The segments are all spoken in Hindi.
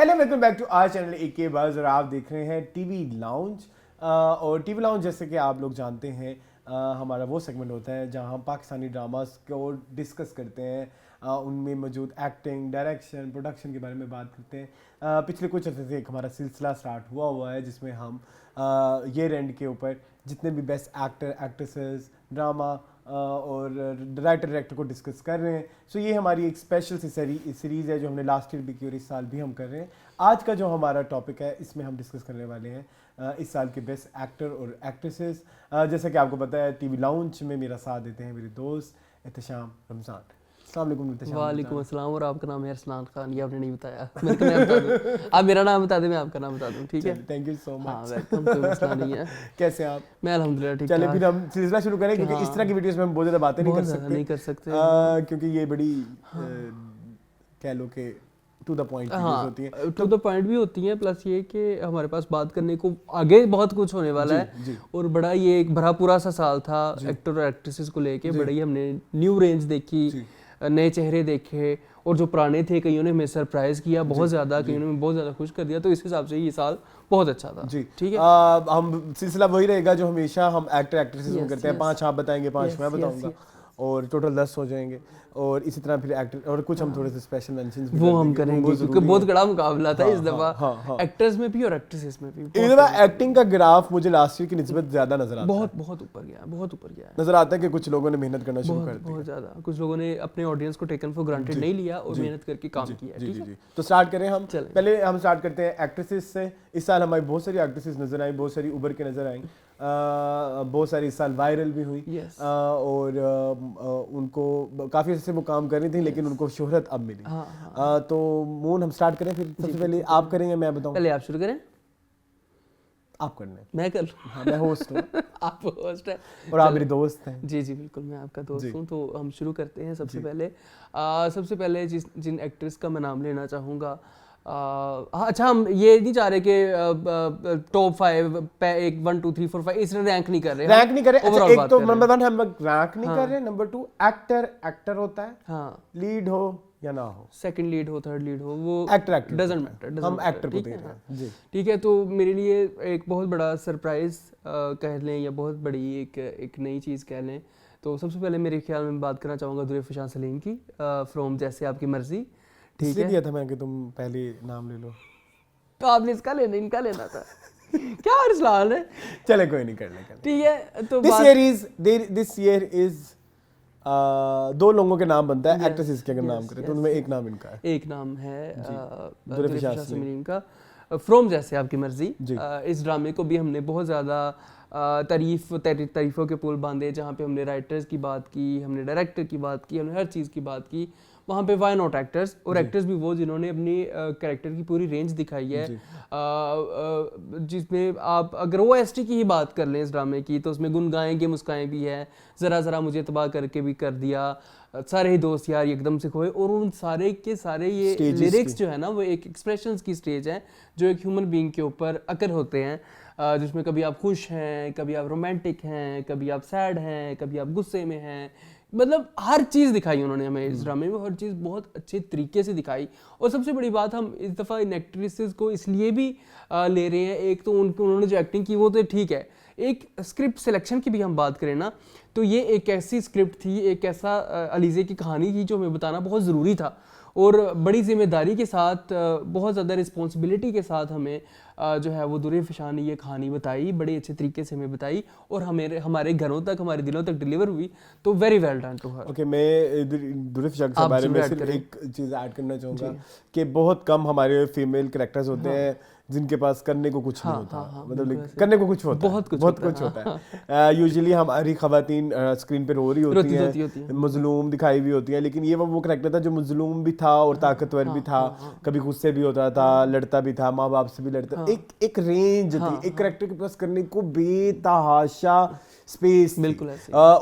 Hello welcome back to our channel AK buzz और आप देख रहे हैं टीवी लाउंज। और टीवी लाउंज जैसे कि आप लोग जानते हैं हमारा वो सेगमेंट होता है जहां हम पाकिस्तानी ड्रामास को डिस्कस करते हैं, उनमें मौजूद एक्टिंग, डायरेक्शन, प्रोडक्शन के बारे में बात करते हैं। पिछले कुछ अर्से से एक हमारा सिलसिला स्टार्ट हुआ है जिसमें हम ईयर एंड के ऊपर जितने भी बेस्ट एक्टर, एक्ट्रेसेस, ड्रामा और डायरेक्टर को डिस्कस कर रहे हैं। सो ये हमारी एक स्पेशल सी सीरीज़ है जो हमने लास्ट ईयर भी की और इस साल भी हम कर रहे हैं। आज का जो हमारा टॉपिक है इसमें हम डिस्कस करने वाले हैं इस साल के बेस्ट एक्टर और एक्ट्रेसेस। जैसा कि आपको पता है टीवी लाउंज में मेरा साथ देते हैं मेरे दोस्त एहतशाम रमज़ान। वालेकुम अस्सलाम। और आपका नाम है अरसलान खान, ये आपने नहीं बताया। मैं तो मैं बता दूं, आप मेरा नाम बता दें, मैं आपका नाम बता दूं, ठीक है? Thank you so much. हाँ वेलकम, कोई मसला नहीं है। कैसे आप? मैं अल्हम्दुलिल्लाह ठीक। चलिए फिर हम सिलसिला शुरू करें क्योंकि इस तरह की वीडियोस में हम बहुत ज़्यादा बातें नहीं कर सकते क्योंकि ये बड़ी कह लो कि टू द पॉइंट होती है। टू द पॉइंट भी होती हैं, प्लस ये कि हमारे पास बात करने को आगे बहुत कुछ होने वाला है। और बड़ा ये एक भरा पूरा सा साल था एक्टर और एक्ट्रेसेस को लेके। बड़ी हमने न्यू रेंज देखी, नए चेहरे देखे, और जो पुराने थे कईयों ने हमें सरप्राइज किया बहुत ज़्यादा, कईयों ने हमें बहुत ज़्यादा खुश कर दिया। तो इस हिसाब से ये साल बहुत अच्छा था जी। ठीक है, हम सिलसिला वही रहेगा जो हमेशा हम एक्टर एक्ट्रेसेस में करते हैं। 5 आप बताएंगे, 5 मैं बताऊंगा और टोटल 10 हो जाएंगे। और इसी तरह फिर एक्टर और कुछ हम थोड़े से स्पेशल मेंशंस वो हम करेंगे क्योंकि बहुत कड़ा मुकाबला था इस दफा एक्टर्स में भी और एक्ट्रेसेस में भी। इस दफा एक्टिंग का ग्राफ मुझे लास्ट ईयर की निस्बत ज्यादा नजर आता है। बहुत ऊपर गया, बहुत ऊपर गया नजर आता है कि कुछ लोगों ने मेहनत करना शुरू कर दी, बहुत ज्यादा। कुछ लोगों ने अपने ऑडियंस को टेकन फॉर ग्रांटेड नहीं लिया और मेहनत करके काम किया। ठीक है, तो स्टार्ट करें हम। पहले हम स्टार्ट करते हैं एक्ट्रेसेस से। इस साल हमारी बहुत सारी एक्ट्रेसेस नजर आई, बहुत सारी उभर के नजर आई, बहुत सारी इस साल वायरल भी हुई। और उनको काफ़ी अच्छे से वो काम कर रही थी लेकिन उनको शोहरत अब मिली। तो मून हम स्टार्ट करें फिर? सबसे पहले आप करेंगे मैं बताऊं? पहले आप शुरू करें। आप करने? मैं कर लूं? हाँ, मैं होस्ट हूँ। आप होस्ट हैं और आप मेरे दोस्त हैं। जी जी बिल्कुल, मैं आपका दोस्त हूँ। तो हम शुरू करते हैं। सबसे पहले जिन एक्ट्रेस का मैं नाम लेना चाहूँगा, अच्छा हम ये नहीं चाह रहे कि टॉप 5 1 2 3 4 5 इसलिए रैंक नहीं कर रहे। अच्छा, एक तो नंबर 1 हम रैंक नहीं कर रहे। नंबर 2 एक्टर होता है, हाँ, लीड हो या ना हो, सेकंड लीड हो, थर्ड लीड हो, वो एक्टर डजंट मैटर, हम एक्टर को दे रहे हैं जी। ठीक है, तो मेरे लिए एक बहुत बड़ा सरप्राइज कह लें या बहुत बड़ी एक नई चीज़ कह लें। तो सबसे पहले मेरे ख्याल में बात करना चाहूँगा दुरेफशान सलीम की, फ्रॉम जैसे आपकी मर्जी। ठीक है, दिया था मैं कि तुम पहले नाम ले लो, तो आपने इनका लेना था। क्या अरसलान है? चले कोई नहीं, कर ले। ठीक है, तो दिस ईयर इज 2 लोगों के नाम बनता है एक्ट्रेसेस के। अगर नाम करें तो उनमें एक नाम इनका है, एक नाम है दुरेफशान सलीम का, फ्रॉम जैसे आपकी मर्जी। इस ड्रामे को भी हमने बहुत ज़्यादा तारीफ़ों के पुल बांधे, जहाँ पे हमने राइटर्स की बात की, हमने डायरेक्टर की बात की, हमने हर चीज़ की बात की। वहाँ पे वाई नॉट एक्टर्स, और एक्टर्स भी वो जिन्होंने अपनी कैरेक्टर की पूरी रेंज दिखाई है। जिसमें आप अगर OST की ही बात कर लें इस ड्रामे की, तो उसमें गुनगाएंगे मुस्काएं भी है, ज़रा मुझे तबाह करके भी कर दिया, सारे ही दोस्त यार एकदम से खोए, और उन सारे के सारे ये लिरिक्स जो है ना वो एक एक्सप्रेशंस की स्टेज है जो एक ह्यूमन बीइंग के ऊपर अकर होते हैं, जिसमें कभी आप खुश हैं, कभी आप रोमांटिक हैं, कभी आप सैड हैं, कभी आप गुस्से में हैं। मतलब हर चीज़ दिखाई उन्होंने हमें इस ड्रामे में, हर चीज़ बहुत अच्छे तरीके से दिखाई। और सबसे बड़ी बात, हम इस दफ़ा इन एक्ट्रेसेस को इसलिए भी ले रहे हैं, एक तो उन्होंने जो एक्टिंग की वो तो ठीक है, एक स्क्रिप्ट सिलेक्शन की भी हम बात करें ना, तो ये एक ऐसी स्क्रिप्ट थी, एक ऐसा अलीज़े की कहानी थी जो हमें बताना बहुत ज़रूरी था, और बड़ी जिम्मेदारी के साथ, बहुत ज़्यादा रिस्पॉन्सिबिलिटी के साथ हमें जो है वो दुरेफशान ने ये कहानी बताई, बड़े अच्छे तरीके से हमें बताई, और हमारे घरों तक, हमारे दिलों तक डिलीवर हुई। तो very well done to her. Okay, मैं दुरेफशान के बारे में सिर्फ एक चीज़ ऐड करना चाहूँगा कि बहुत कम हमारे फीमेल कैरेक्टर्स होते हैं जिनके पास करने को कुछ नहीं होता। मतलब करने को कुछ होता है, बहुत कुछ होता है। यूजुअली हमारी खवातीन स्क्रीन पे रो रही होती हैं, मजलूम दिखाई हुई होती हैं, लेकिन ये वो कैरेक्टर था जो मजलूम भी था और ताकतवर भी था, कभी खुद से भी होता था, लड़ता भी था, माँ बाप से भी लड़ता। एक रेंज थी एक कैरेक्टर के पास करने को, बेतहाशा स्पेस, बिल्कुल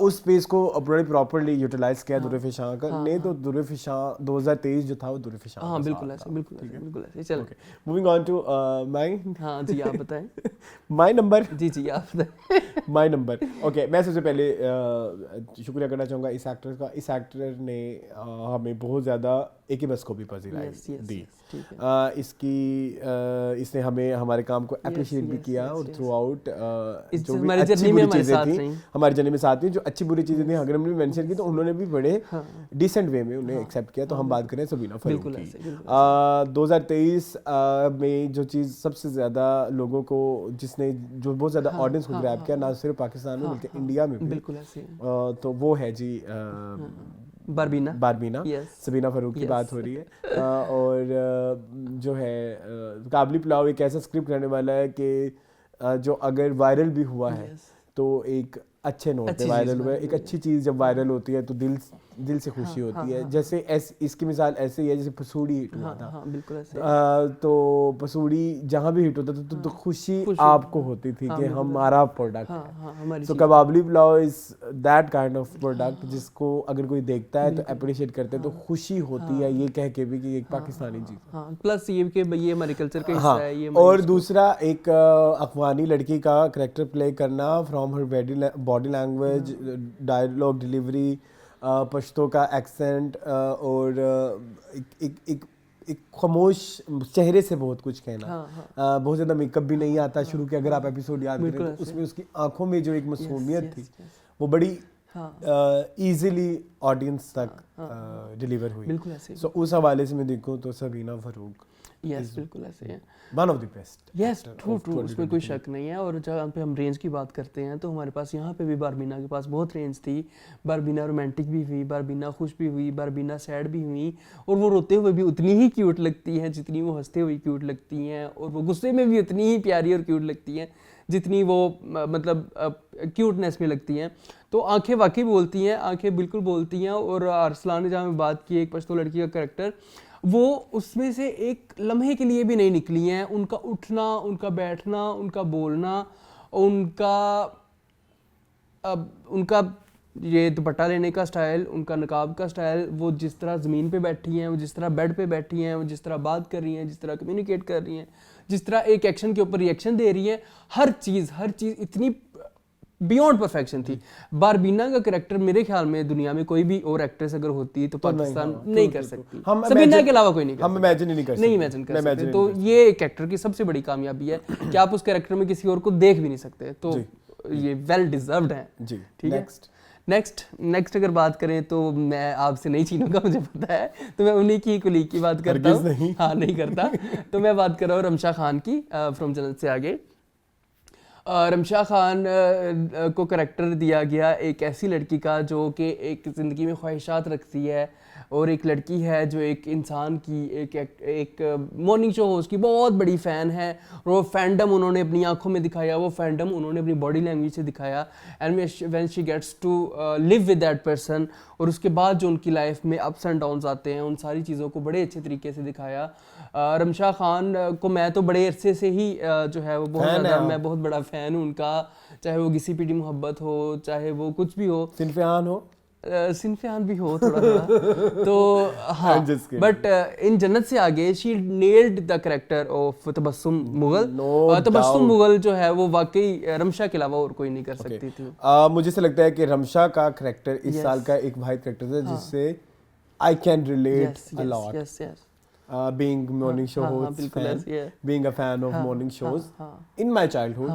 उस स्पेस को बड़े प्रॉपर्ली यूटिलाइज किया दुरेफशान का ने। तो दुरेफशान 2023 जो था वो दुरेफशान, बिल्कुल ऐसे। चलो मूविंग ऑन टू माई हाँ जी आप बताएं। माई नंबर जी आप बताएं। माई नंबर ओके, मैं सबसे पहले शुक्रिया करना चाहूँगा इस एक्टर का। इस एक्टर ने हमें बहुत ज़्यादा एक ही बस को भी पजीराई दी। इसने हमें हमारे काम को अप्रिशिएट भी किया और थ्रू आउट जो भी अच्छी बुरी चीज़ें थी हमारी जर्नी में साथ थी, जो अच्छी बुरी चीज़ें थी अगर हमने मेंशन की तो उन्होंने भी बड़े डिसेंट वे में उन्हें एक्सेप्ट किया। तो हम बात करें सबीना फरूक की। 2023 में जो चीज़ सबसे ज़्यादा लोगों को जिसने जो बहुत ज़्यादा ऑडियंस को ग्रैब किया, ना सिर्फ पाकिस्तान में बल्कि इंडिया में भी, तो वो है जी बारबीना। सबीना फरूक की बात हो रही है। और जो है काबली पुलाव एक ऐसा स्क्रिप्ट रहने वाला है कि जो अगर वायरल भी हुआ है तो एक अच्छे नोट पे वायरल हुआ है। एक अच्छी चीज़ जब वायरल होती है तो दिल से खुशी होती है। जैसे इसकी मिसाल ऐसे ही है जैसे पसूड़ी हिट हुआ था। बिल्कुल ऐसे। तो पसूड़ी जहाँ भी हिट होता था तो खुशी आपको होती थी कि हमारा प्रोडक्ट है। तो कबाबली pulao is that kind of product जिसको अगर कोई देखता है तो अप्रिशिएट करते हैं, तो खुशी होती है ये कह के भी कि एक पाकिस्तानी चीज़। प्लस ये कि ये हमारे कल्चर का हिस्सा है ये। और दूसरा एक अफगानी लड़की का कैरेक्टर प्ले करना, from her body language, dialogue delivery, Pashto का एक्सेंट और एक खामोश चेहरे से बहुत कुछ कहना। बहुत ज़्यादा मेकअप भी नहीं आता शुरू के, अगर आप एपिसोड याद करें तो उसमें उसकी आंखों में जो एक मासूमियत थी वो बड़ी इजीली ऑडियंस तक डिलीवर हुई। सो उस हवाले से मैं देखूँ तो सबीना फरूक बिल्कुल ऐसे है, one of the best. Yes true, उसमें कोई शक नहीं है। और जहाँ पे हम रेंज की बात करते हैं तो हमारे पास यहाँ पे भी बारबीना के पास बहुत रेंज थी। बारबीना रोमांटिक भी हुई, बारबीना खुश भी हुई, बारबीना सैड भी हुई, और वो रोते हुए भी उतनी ही क्यूट लगती हैं जितनी वो हंसते हुए क्यूट लगती हैं, और वो गुस्से में भी उतनी ही प्यारी और क्यूट लगती हैं जितनी वो मतलब क्यूटनेस में लगती हैं। तो आंखें वाकई बोलती हैं, आंखें बिल्कुल बोलती हैं। और अरसलान ने जहाँ बात की एक पश्तो लड़की का करैक्टर, वो उसमें से एक लम्हे के लिए भी नहीं निकली हैं। उनका उठना, उनका बैठना, उनका बोलना, उनका ये दुपट्टा लेने का स्टाइल, उनका नकाब का स्टाइल, वो जिस तरह ज़मीन पे बैठी हैं, वो जिस तरह बेड पे बैठी हैं, वो जिस तरह बात कर रही हैं, जिस तरह कम्युनिकेट कर रही हैं, जिस तरह एक एक्शन के ऊपर रिएक्शन दे रही है, हर चीज़ इतनी बियॉन्ड परफेक्शन थी। बारबीना का कैरेक्टर मेरे ख्याल में दुनिया में कोई भी और एक्ट्रेस अगर होती तो पाकिस्तान नहीं कर सकती, सबीना के अलावा कोई नहीं कर सकता। हम इमेजिन नहीं कर सकते। तो ये एक एक्टर की सबसे बड़ी कामयाबी है कि आप उस कैरेक्टर में किसी और को देख भी नहीं सकते। तो ये वेल डिजर्व्ड है जी। ठीक है, नेक्स्ट अगर बात करें तो मैं आपसे नहीं छीनूंगा, मुझे पता है, तो मैं उन्हीं की कुलीग की बात करता हूँ। हाँ नहीं करता। तो मैं बात कर रहा हूँ रमशा खान की, फ्रॉम जन्नत से आगे। रमशा खान को करैक्टर दिया गया एक ऐसी लड़की का जो कि एक ज़िंदगी में ख्वाहिशात रखती है, और एक लड़की है जो एक इंसान की एक मॉर्निंग शो होस्ट की बहुत बड़ी फ़ैन है। और वो फैंडम उन्होंने अपनी आंखों में दिखाया, वो फैंडम उन्होंने अपनी बॉडी लैंग्वेज से दिखाया। And when she gets to live with that person, और उसके बाद जो उनकी लाइफ में अप्स एंड डाउन्स आते हैं, उन सारी चीज़ों को बड़े अच्छे तरीके से दिखाया। रमशा खान को मैं तो बड़े अरसे से ही जो है वो बहुत ज़्यादा, मैं बहुत बड़ा फ़ैन हूँ उनका, चाहे वो घिसी पिटी मोहब्बत हो, चाहे वो कुछ भी हो, सिनफियान भी हो थोड़ा थोड़ा। तो हाँ, बट इन जन्नत से आगे she nailed the character of Tabassum Mughal. Tabassum Mughal जो है वो वाकई रमशा के अलावा और कोई नहीं कर सकती थी। मुझे ऐसा लगता है कि रमशा का कैरेक्टर इस साल का एक वाहिद कैरेक्टर है जिससे I can relate a lot. Being morning show host fan, being a fan of morning shows in my childhood,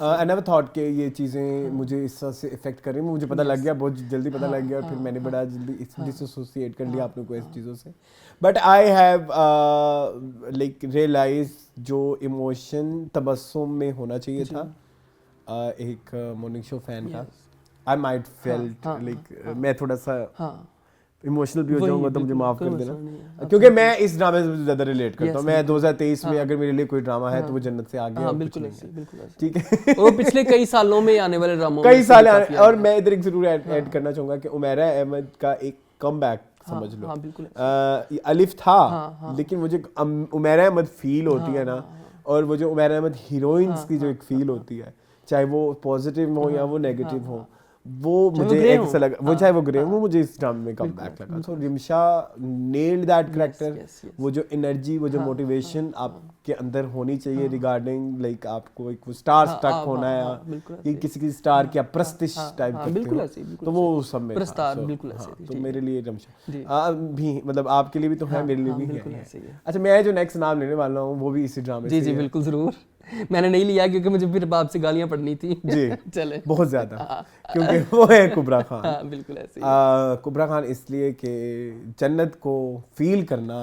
I never thought कि ये चीज़ें मुझे इस तरह से इफेक्ट करें। मुझे पता लग गया, बहुत जल्दी पता लग गया, और फिर मैंने बड़ा जल्दी डिसोसिएट कर लिया अपने को ऐसी चीज़ों से। But I have like realise जो इमोशन तबस्सुम में होना चाहिए था एक मॉर्निंग शो फैन का, आई माइट फेल्ट लाइक मैं थोड़ा सा इमोशनल भी हो जाऊंगा तो मुझे माफ कर देना, क्योंकि मैं इस ड्रामे से ज़्यादा रिलेट करता हूँ। मैं 2023 में अगर मेरे लिए कोई ड्रामा है तो वो जन्नत से आ गया। बिल्कुल ठीक है। और पिछले कई सालों में आने वाले ड्रामों कई साल, और मैं इधर एक जरूर ऐड करना चाहूँगा कि उमैरा अहमद का एक कमबैक समझ लो। अलिफ था, लेकिन मुझे उमैरा अहमद फील होती है ना, और वो जो उमैरा अहमद हीरोइंस की जो एक फील होती है, चाहे वो पॉजिटिव हो या वो नेगेटिव हो, वो मुझे ऐसा लगा, वो चाहे वो ग्रे वो मुझे इस ड्रामे में कम बैक लगा। तो रिमशा नेल्ड दैट कैरेक्टर, वो जो एनर्जी, वो जो मोटिवेशन आपके अंदर होनी चाहिए रिगार्डिंग लाइक आपको एक स्टार स्टक होना है कि किसी स्टार की प्रस्तिश टाइप करते हो, तो वो सब में प्रस्तार बिल्कुल ऐसे थी। तो मेरे लिए रिमशा भी, मतलब आपके लिए भी तो है, मेरे लिए भी है। अच्छा, मैं जो नेक्स्ट नाम लेने वाला हूँ वो भी इसी ड्रामे से। जी बिल्कुल जरूर। मैंने नहीं लिया क्योंकि मुझे फिर बाप से गालियां पड़नी थी। जी चले बहुत ज्यादा, क्योंकि वो है कुबरा खान। हाँ, बिल्कुल ऐसे कुबरा खान इसलिए कि जन्नत को फील करना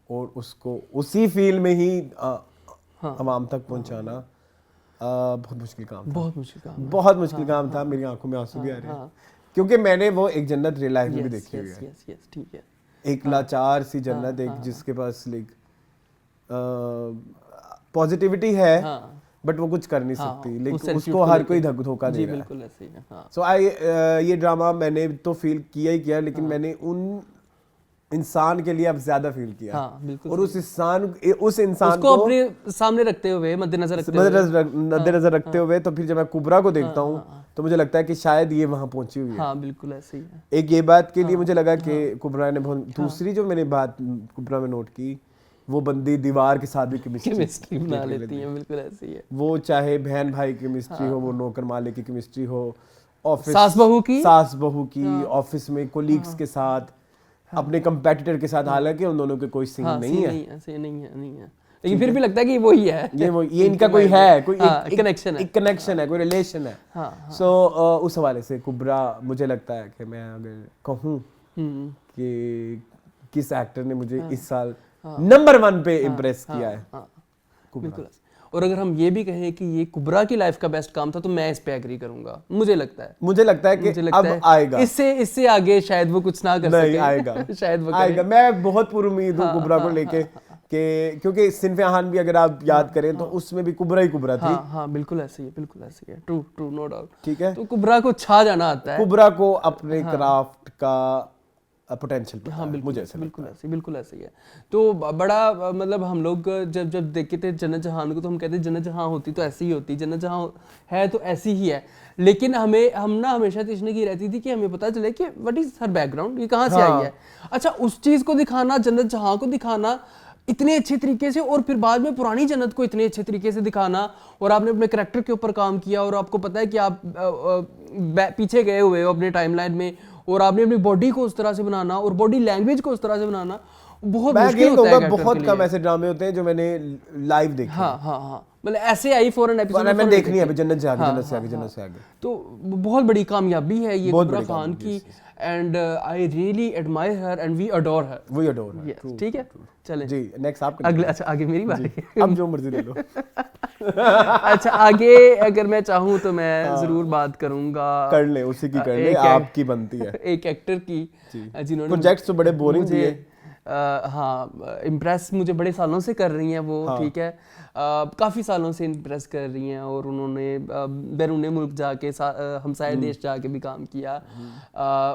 और उसको उसी फील में ही अवाम तक पहुंचाना बहुत मुश्किल काम था। बहुत मुश्किल काम था। मेरी आंखों में आंसू भी आ रहे हैं क्योंकि मैंने वो एक जन्नत रियल लाइफ में भी देखी हुई है। ठीक है, एक लाचार सी जन्नत, एक जिसके पास लाइक पॉजिटिविटी है बट वो कुछ कर नहीं सकती, लेकिन उसको हर कोई धोखा दे रहा है। बिल्कुल ऐसे ही है। सो ये ड्रामा मैंने तो फील किया ही किया, लेकिन मैंने उन इंसान के लिए अब ज्यादा फील किया। और उस इंसान को अपने सामने रखते हुए, मद्देनजर रखते हुए, तो फिर जब मैं कुबरा को देखता हूँ तो मुझे लगता है कि शायद ये वहां पहुंची हुई है। हाँ, बिल्कुल ऐसे ही है। एक ये बात के लिए मुझे लगा कि कुबरा ने बहुत, दूसरी जो मैंने बात कुबरा में नोट की, वो बंदी दीवार के साथ भी केमिस्ट्री बना लेती है। बिल्कुल ऐसे ही है। वो चाहे बहन भाई की केमिस्ट्री हो, वो नौकर मालिक की केमिस्ट्री हो, ऑफिस सास बहू की ऑफिस में कोलीग्स के साथ, अपने कंपेटिटर के साथ, हालांकि उन दोनों के कोई सीन नहीं है, लेकिन फिर भी लगता है कि वही है, ये इनका कोई है, कोई एक कनेक्शन है, कोई रिलेशन है। सो उस हवाले से कुबरा, मुझे लगता है कि मैं अगर कहूँ कि किस एक्टर ने मुझे इस साल नंबर 1 पे इम्प्रेस किया है, बिल्कुल। और अगर हम ये भी कहें कि ये कुबरा की लाइफ का बेस्ट काम था, तो मैं इस पे एग्री करूंगा। मुझे लगता है कि अब आएगा, इससे आगे शायद वो कुछ ना कर सके। आएगा शायद वो आएगा। मैं बहुत पुरुमीद हूँ कुबरा को लेके, क्योंकि सिन्फ़े आहान भी अगर आप याद करें तो उसमें भी कुबरा ही कुबरा थी। हाँ, बिल्कुल ऐसे ही है, बिल्कुल ऐसे ही है। True, no doubt. ठीक है, तो कुबरा को छा जाना आता है, कुबरा को अपने क्राफ्ट का पोटेंशियल पता है, मुझे ऐसा बिल्कुल ऐसे ही है। तो बड़ा मतलब हम लोग जब देखते थे जन्नत जहान को, तो हम कहते जन्नत जहां होती तो ऐसी ही होती, जन्नत जहां है तो ऐसी ही है। लेकिन हम ना हमेशा तशने की रहती थी कि हमें पता चले कि व्हाट इज हर बैकग्राउंड, ये कहाँ से आई है। अच्छा, उस चीज को दिखाना, जन्नत जहां को दिखाना इतने अच्छे तरीके से, और फिर बाद में पुरानी जन्नत को इतने अच्छे तरीके से दिखाना, और आपने अपने करैक्टर के ऊपर काम किया, और आपको पता है कि आप पीछे गए हुए हो अपने टाइमलाइन में, और आपने अपनी बॉडी को उस तरह से बनाना और बॉडी लैंग्वेज को उस तरह से बनाना बहुत मुश्किल होता है। बहुत कम ऐसे ड्रामे होते हैं जो मैंने लाइव देखे। हाँ, मतलब ऐसे आई फॉर एन एपिसोड मैंने देखनी है, जन्नत से आगे। तो बहुत बड़ी कामयाबी है ये कुबरा खान की, and I really admire her and we adore her. ठीक है, चलें जी, नेक्स्ट आप अगले। अच्छा, आगे मेरी बारी, अब जो मर्जी ले लो। अच्छा, आगे अगर मैं चाहूँ तो मैं जरूर बात करूंगा, कर ले, उसी की कर ले, आपकी बनती है। एक एक्टर की जिन्होंने प्रोजेक्ट्स तो बड़े बोरिंग दिए, इम्प्रेस मुझे बड़े सालों से कर रही हैं वो। ठीक है, काफ़ी सालों से इम्प्रेस कर रही हैं, और उन्होंने बैरून मुल्क जाके हमसाया देश जाके भी काम किया,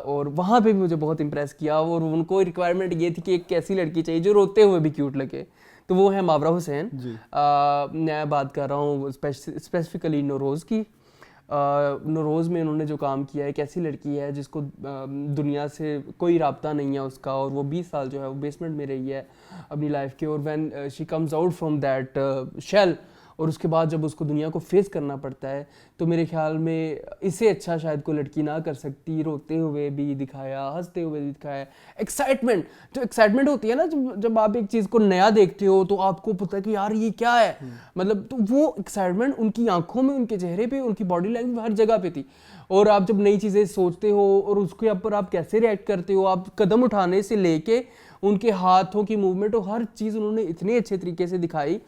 और वहाँ पे भी मुझे बहुत इम्प्रेस किया। और उनको रिक्वायरमेंट ये थी कि एक ऐसी लड़की चाहिए जो रोते हुए भी क्यूट लगे, तो वो है मावरा हुसैन। मैं बात कर रहा हूँ स्पेसिफिकली नौरोज़ की। नौरोज़ में उन्होंने जो काम किया है, एक ऐसी लड़की है जिसको दुनिया से कोई राब्ता नहीं है उसका, और वो 20 साल जो है वो बेसमेंट में रही है अपनी लाइफ के, और when she comes out from that shell, और उसके बाद जब उसको दुनिया को फेस करना पड़ता है, तो मेरे ख्याल में इससे अच्छा शायद कोई लड़की ना कर सकती। रोते हुए भी दिखाया, हंसते हुए भी दिखाया, एक्साइटमेंट होती है ना जब आप एक चीज़ को नया देखते हो, तो आपको पता है कि यार ये क्या है, मतलब तो वो एक्साइटमेंट उनकी आंखों में, उनके चेहरे पे, उनकी बॉडी लैंग्वेज हर जगह पे थी। और आप जब नई चीज़ें सोचते हो और उसके ऊपर आप कैसे रिएक्ट करते हो, आप कदम उठाने से लेके उनके हाथों की मूवमेंट और हर चीज़ उन्होंने इतने अच्छे तरीके से दिखाई।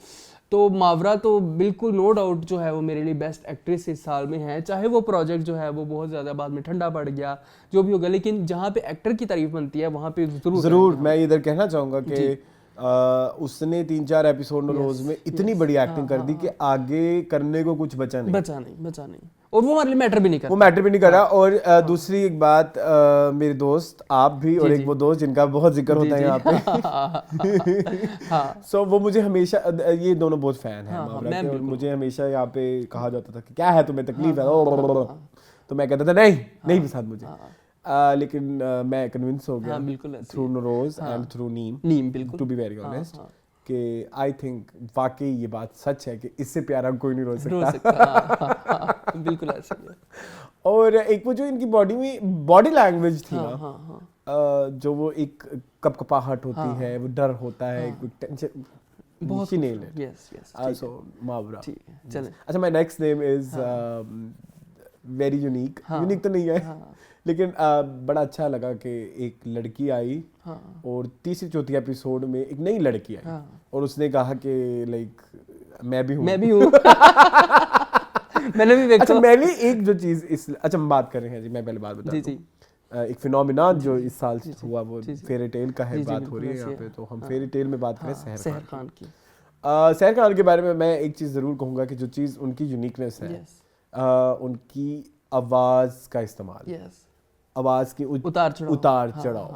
तो मावरा तो बिल्कुल नो डाउट जो है वो मेरे लिए बेस्ट एक्ट्रेस इस साल में है। चाहे वो प्रोजेक्ट जो है वो बहुत ज़्यादा बाद में ठंडा पड़ गया, जो भी होगा, लेकिन जहाँ पे एक्टर की तारीफ बनती है वहाँ पे ज़रूर मैं इधर कहना चाहूँगा कि उसने 3-4 एपिसोड नौरोज़ में इतनी बड़ी एक्टिंग कर दी कि आगे करने को कुछ बचा नहीं, और वो हमारे लिए मैटर भी नहीं कर रहा। और दूसरी एक बात, मेरे दोस्त आप भी, और एक वो दोस्त जिनका बहुत जिक्र होता है यहाँ पे, सो वो मुझे हमेशा, ये दोनों बहुत फैन हैं मावरा के, और मुझे हमेशा यहाँ पे कहा जाता था कि क्या है तुम्हें तकलीफ है, तो मैं कहता था नहीं पसंद मुझे। लेकिन मैं कन्विंस हो गया थ्रू नरोज एंड थ्रू नीम बिल्कुल, टू बी वेरी ऑनेस्ट, कि आई थिंक वाकई ये बात सच है कि इससे प्यारा कोई नहीं रो सकता। बिल्कुल ऐसा ही है। और एक वो जो इनकी बॉडी में बॉडी लैंग्वेज थी ना, जो वो एक कपकपाहट होती है, वो डर होता है, कोई टेंशन, बहुत नेल इट। यस यस, सो मावरा। ठीक है, चलें। अच्छा, my next name is very unique. Unique तो नहीं है, लेकिन बड़ा अच्छा लगा कि एक लड़की आई और तीसरी चौथी एपिसोड में एक नई लड़की आई और उसने कहा कि लाइक मैं भी हूँ मैंने भी देखा। अच्छा, मैंने एक जो चीज अच्छा हम बात कर रहे हैं जी, मैं पहले बात बता दूं। एक फिनोमिना जो इस साल हुआ वो फेरी टेल का है, बात हो रही है यहाँ पे, तो हम फेरी टेल में बात करें सहर खान की। सहर खान के बारे में मैं एक चीज जरूर कहूंगा कि जो चीज उनकी यूनिकनेस है, उनकी आवाज का इस्तेमाल, आवाज की उतार चढ़ाव,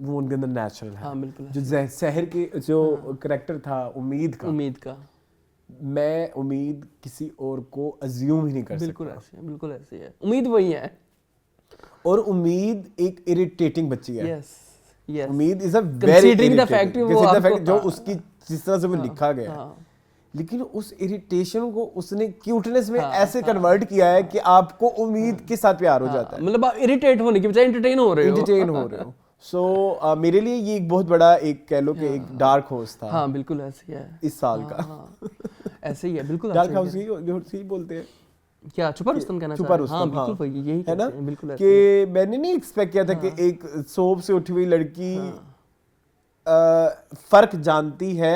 वो उनके अंदर नेचुरल है। जो सहर के जो करेक्टर था उम्मीद का, मैं उम्मीद किसी और को अज्यूम ही नहीं कर सकता। बिल्कुल ऐसे है, उम्मीद वही है। और उम्मीद एक इरिटेटिंग बच्ची है। yes. उम्मीद इज अ वेरी इरिटेटिंग, जो उसकी जिस तरह से वो लिखा गया है, लेकिन उस इरिटेशन को उसने क्यूटनेस में ऐसे कन्वर्ट किया है कि आपको उम्मीद के साथ प्यार हो जाता है। मतलब आप इरिटेट होने की बजाय एंटरटेन हो रहे हो। सो मेरे लिए ये एक बहुत बड़ा एक कह लो कि एक डार्क हॉर्स था। हाँ बिल्कुल ऐसे ही है इस साल का। ऐसे ही है, बिल्कुल डार्क हाउस ही बोलते हैं क्या, छुपा रुस्तम कहना छुपा रुस्तम, हाँ बिल्कुल यही है ना, बिल्कुल कि मैंने नहीं एक्सपेक्ट किया था कि एक सोप से उठी हुई लड़की फर्क जानती है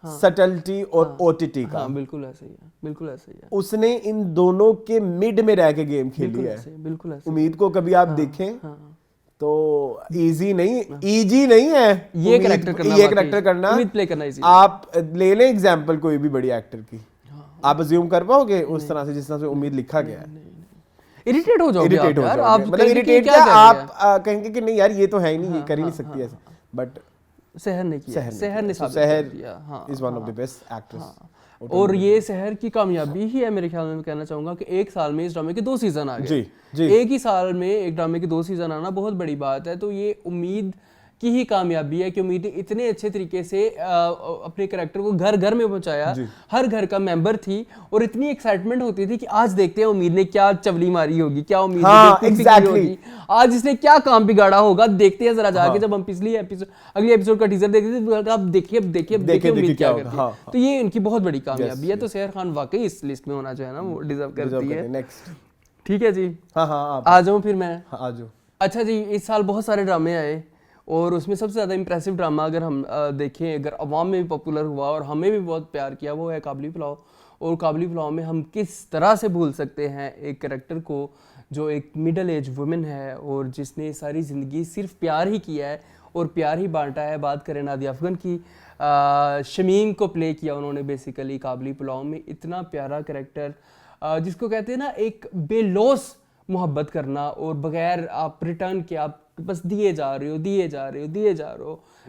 सटलिटी और ओटीटी का। बिल्कुल ऐसे ही है, बिल्कुल ऐसे ही है। उसने इन दोनों के मिड में रह के गेम खेली है। बिल्कुल ऐसे। उम्मीद को कभी आप देखें तो इजी नहीं है ये करेक्टर करना, उम्मीद प्ले करना इजी। आप ले लें एग्जांपल कोई भी बड़ी एक्टर की, आप अज्यूम कर पाओगे उस तरह से जिस तरह से उम्मीद लिखा गया है? इरिटेट हो जाओगे आप, मतलब इरिटेट क्या, आप कहेंगे कि नहीं यार ये तो है ही नहीं, ये कर ही नहीं सकती ऐसे, बट सहर ने किया, सहर ने साबित कर दिया, is one of the best actress. और ये सहर की कामयाबी ही है मेरे ख्याल में, कहना चाहूंगा कि एक साल में इस ड्रामे के 2 सीजन आ गए। एक ही साल में एक ड्रामे के 2 सीजन आना बहुत बड़ी बात है। तो ये उम्मीद की ही कामयाबी है कि उम्मीद इतने अच्छे तरीके से अपने कैरेक्टर को घर घर में पहुंचाया, हर घर का मेंबर थी और इतनी एक्साइटमेंट होती थी कि आज देखते हैं उम्मीद ने क्या चवली मारी होगी, क्या उम्मीद ने होगी, आज इसने क्या काम बिगाड़ा होगा, देखते हैं जरा जाके। जब हम अगली एपिसोड का टीजर देखते थे, अब देखिए उम्मीद क्या करती है। तो ये इनकी बहुत बड़ी कामयाबी है। तो सहर खान वाकई इस लिस्ट में होना जो है ना वो डिजर्व करती है। ठीक है जी, आ जाऊं फिर मैं। अच्छा जी, इस साल बहुत सारे ड्रामे आए और उसमें सबसे ज़्यादा इंप्रेसिव ड्रामा अगर हम देखें, अगर अवाम में भी पॉपुलर हुआ और हमें भी बहुत प्यार किया, वो है काबली पुलाव। और काबली पुलाव में हम किस तरह से भूल सकते हैं एक कैरेक्टर को जो एक मिडल एज वुमेन है और जिसने सारी ज़िंदगी सिर्फ प्यार ही किया है और प्यार ही बांटा है। बात करें नादिया अफगन की, शमीम को प्ले किया उन्होंने बेसिकली काबली पुलाव में। इतना प्यारा कैरेक्टर जिसको कहते हैं ना एक बेलौस मोहब्बत करना और बगैर आप रिटर्न के आप बस दिए जा रहे हो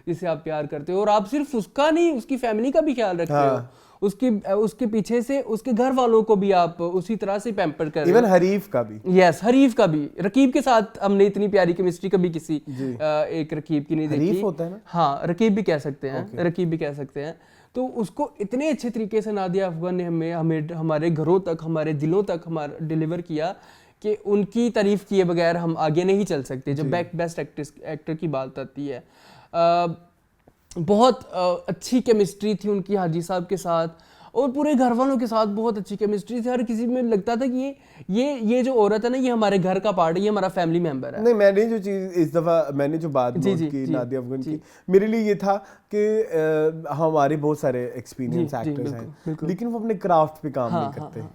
जिसे आप प्यार करते हो। और आप सिर्फ उसका नहीं, उसकी फैमिली का भी ख्याल रखते हो, उसके पीछे से उसके घर वालों को भी आप उसी तरह से पैम्पर कर रहे हो। इवन हरीफ का भी, हरीफ का भी। रकीब के साथ हमने इतनी प्यारी केमिस्ट्री कभी किसी एक रकीब की नहीं देखी। होता है ना? हाँ, रकीब भी कह सकते हैं। तो उसको इतने अच्छे तरीके से नादिया अफगान ने हमें हमारे घरों तक, हमारे दिलों तक हमारा डिलीवर किया कि उनकी तारीफ किए बगैर हम आगे नहीं चल सकते जब बेस्ट एक्टर की बात आती है। बहुत अच्छी केमिस्ट्री थी उनकी हाजी साहब के साथ और पूरे घर वालों के साथ बहुत अच्छी केमिस्ट्री थी। हर किसी में लगता था कि ये जो औरत है ना, ये हमारे घर का पार्ट है, ये हमारा फैमिली मेंबर है। नहीं, मैंने जो चीज़ इस दफ़ा मैंने जो बात नोट की नादिया अफगान की, मेरे लिए ये था कि हमारे बहुत सारे एक्सपीरियंस एक्टर्स हैं लेकिन वो अपने क्राफ्ट पे काम नहीं करते।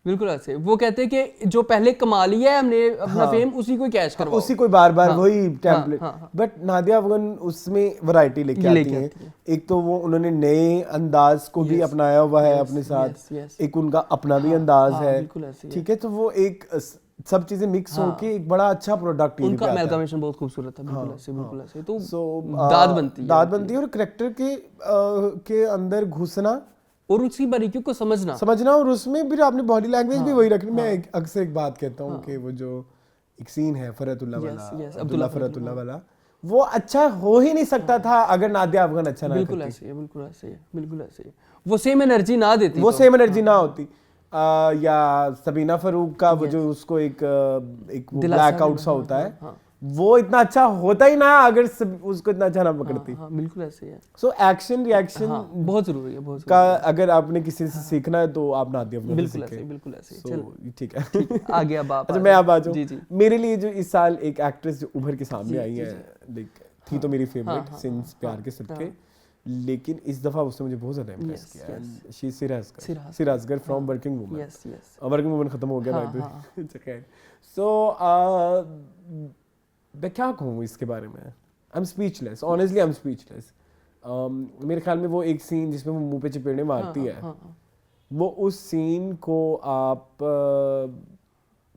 बिल्कुल ऐसे। वो कहते हैं कि जो पहले कमा लिया है हमने अपना फेम, उसी को कैश करवाओ, उसी को बार वही टेम्पलेट। बट नादिया अफगान उसमें वैरायटी लेके आती हैं। एक तो वो उन्होंने नए अंदाज को भी अपनाया हुआ है अपने साथ, एक उनका अपना भी अंदाज है, ठीक है। तो वो एक सब चीजें मिक्स होके एक बड़ा अच्छा प्रोडक्ट उनका अमेलगमेशन बहुत खूबसूरत था। बिल्कुल ऐसे। तो दाद बनती है और कैरेक्टर के अंदर घुसना और उसकी बारीकियों को समझना और उसमें भी आपने बॉडी लैंग्वेज भी वही रखनी। मैं अक्सर एक बात कहता हूँ कि वो जो एक सीन है फरहतुल्लाह वाला, अब्दुल्ला फरहतुल्लाह वाला, वो अच्छा हो ही नहीं सकता था अगर नादिया अफगान अच्छा ना करती। बिल्कुल ऐसे है, बिल्कुल ऐसे है। वो सेम एनर्जी ना देती, वो सेम एनर्जी ना होती। या सबीना फरूक का वो जो उसको एक ब्लैकआउट सा होता है, वो इतना अच्छा होता ही ना अगर उसको इतना अच्छा ना पकड़ती। बिल्कुल ऐसे है। सो एक्शन रिएक्शन बहुत जरूरी है, बहुत का अगर आपने किसी से सीखना है तो आप नादिया अफगान से सीखें। बिल्कुल ऐसे। चलो ठीक है, आ गया बाप। अच्छा मैं अब आ जाऊँ। जी। मेरे लिए जो इस साल एक एक्ट्रेस जो उभर के सामने आई है, थी तो मेरी फेवरेट सिंस प्यार के सदके, लेकिन इस दफा उसने मुझे बहुत ज्यादा इम्प्रेस किया। She Sira Asgar from working woman. Working woman खत्म हो गया बाय द वे। सो मैं क्या कहूँ इसके बारे में, I am speechless, honestly I am speechless. मेरे ख्याल में वो एक सीन जिसमें वो मुंह पे चपेड़े मारती है, वो उस सीन को आप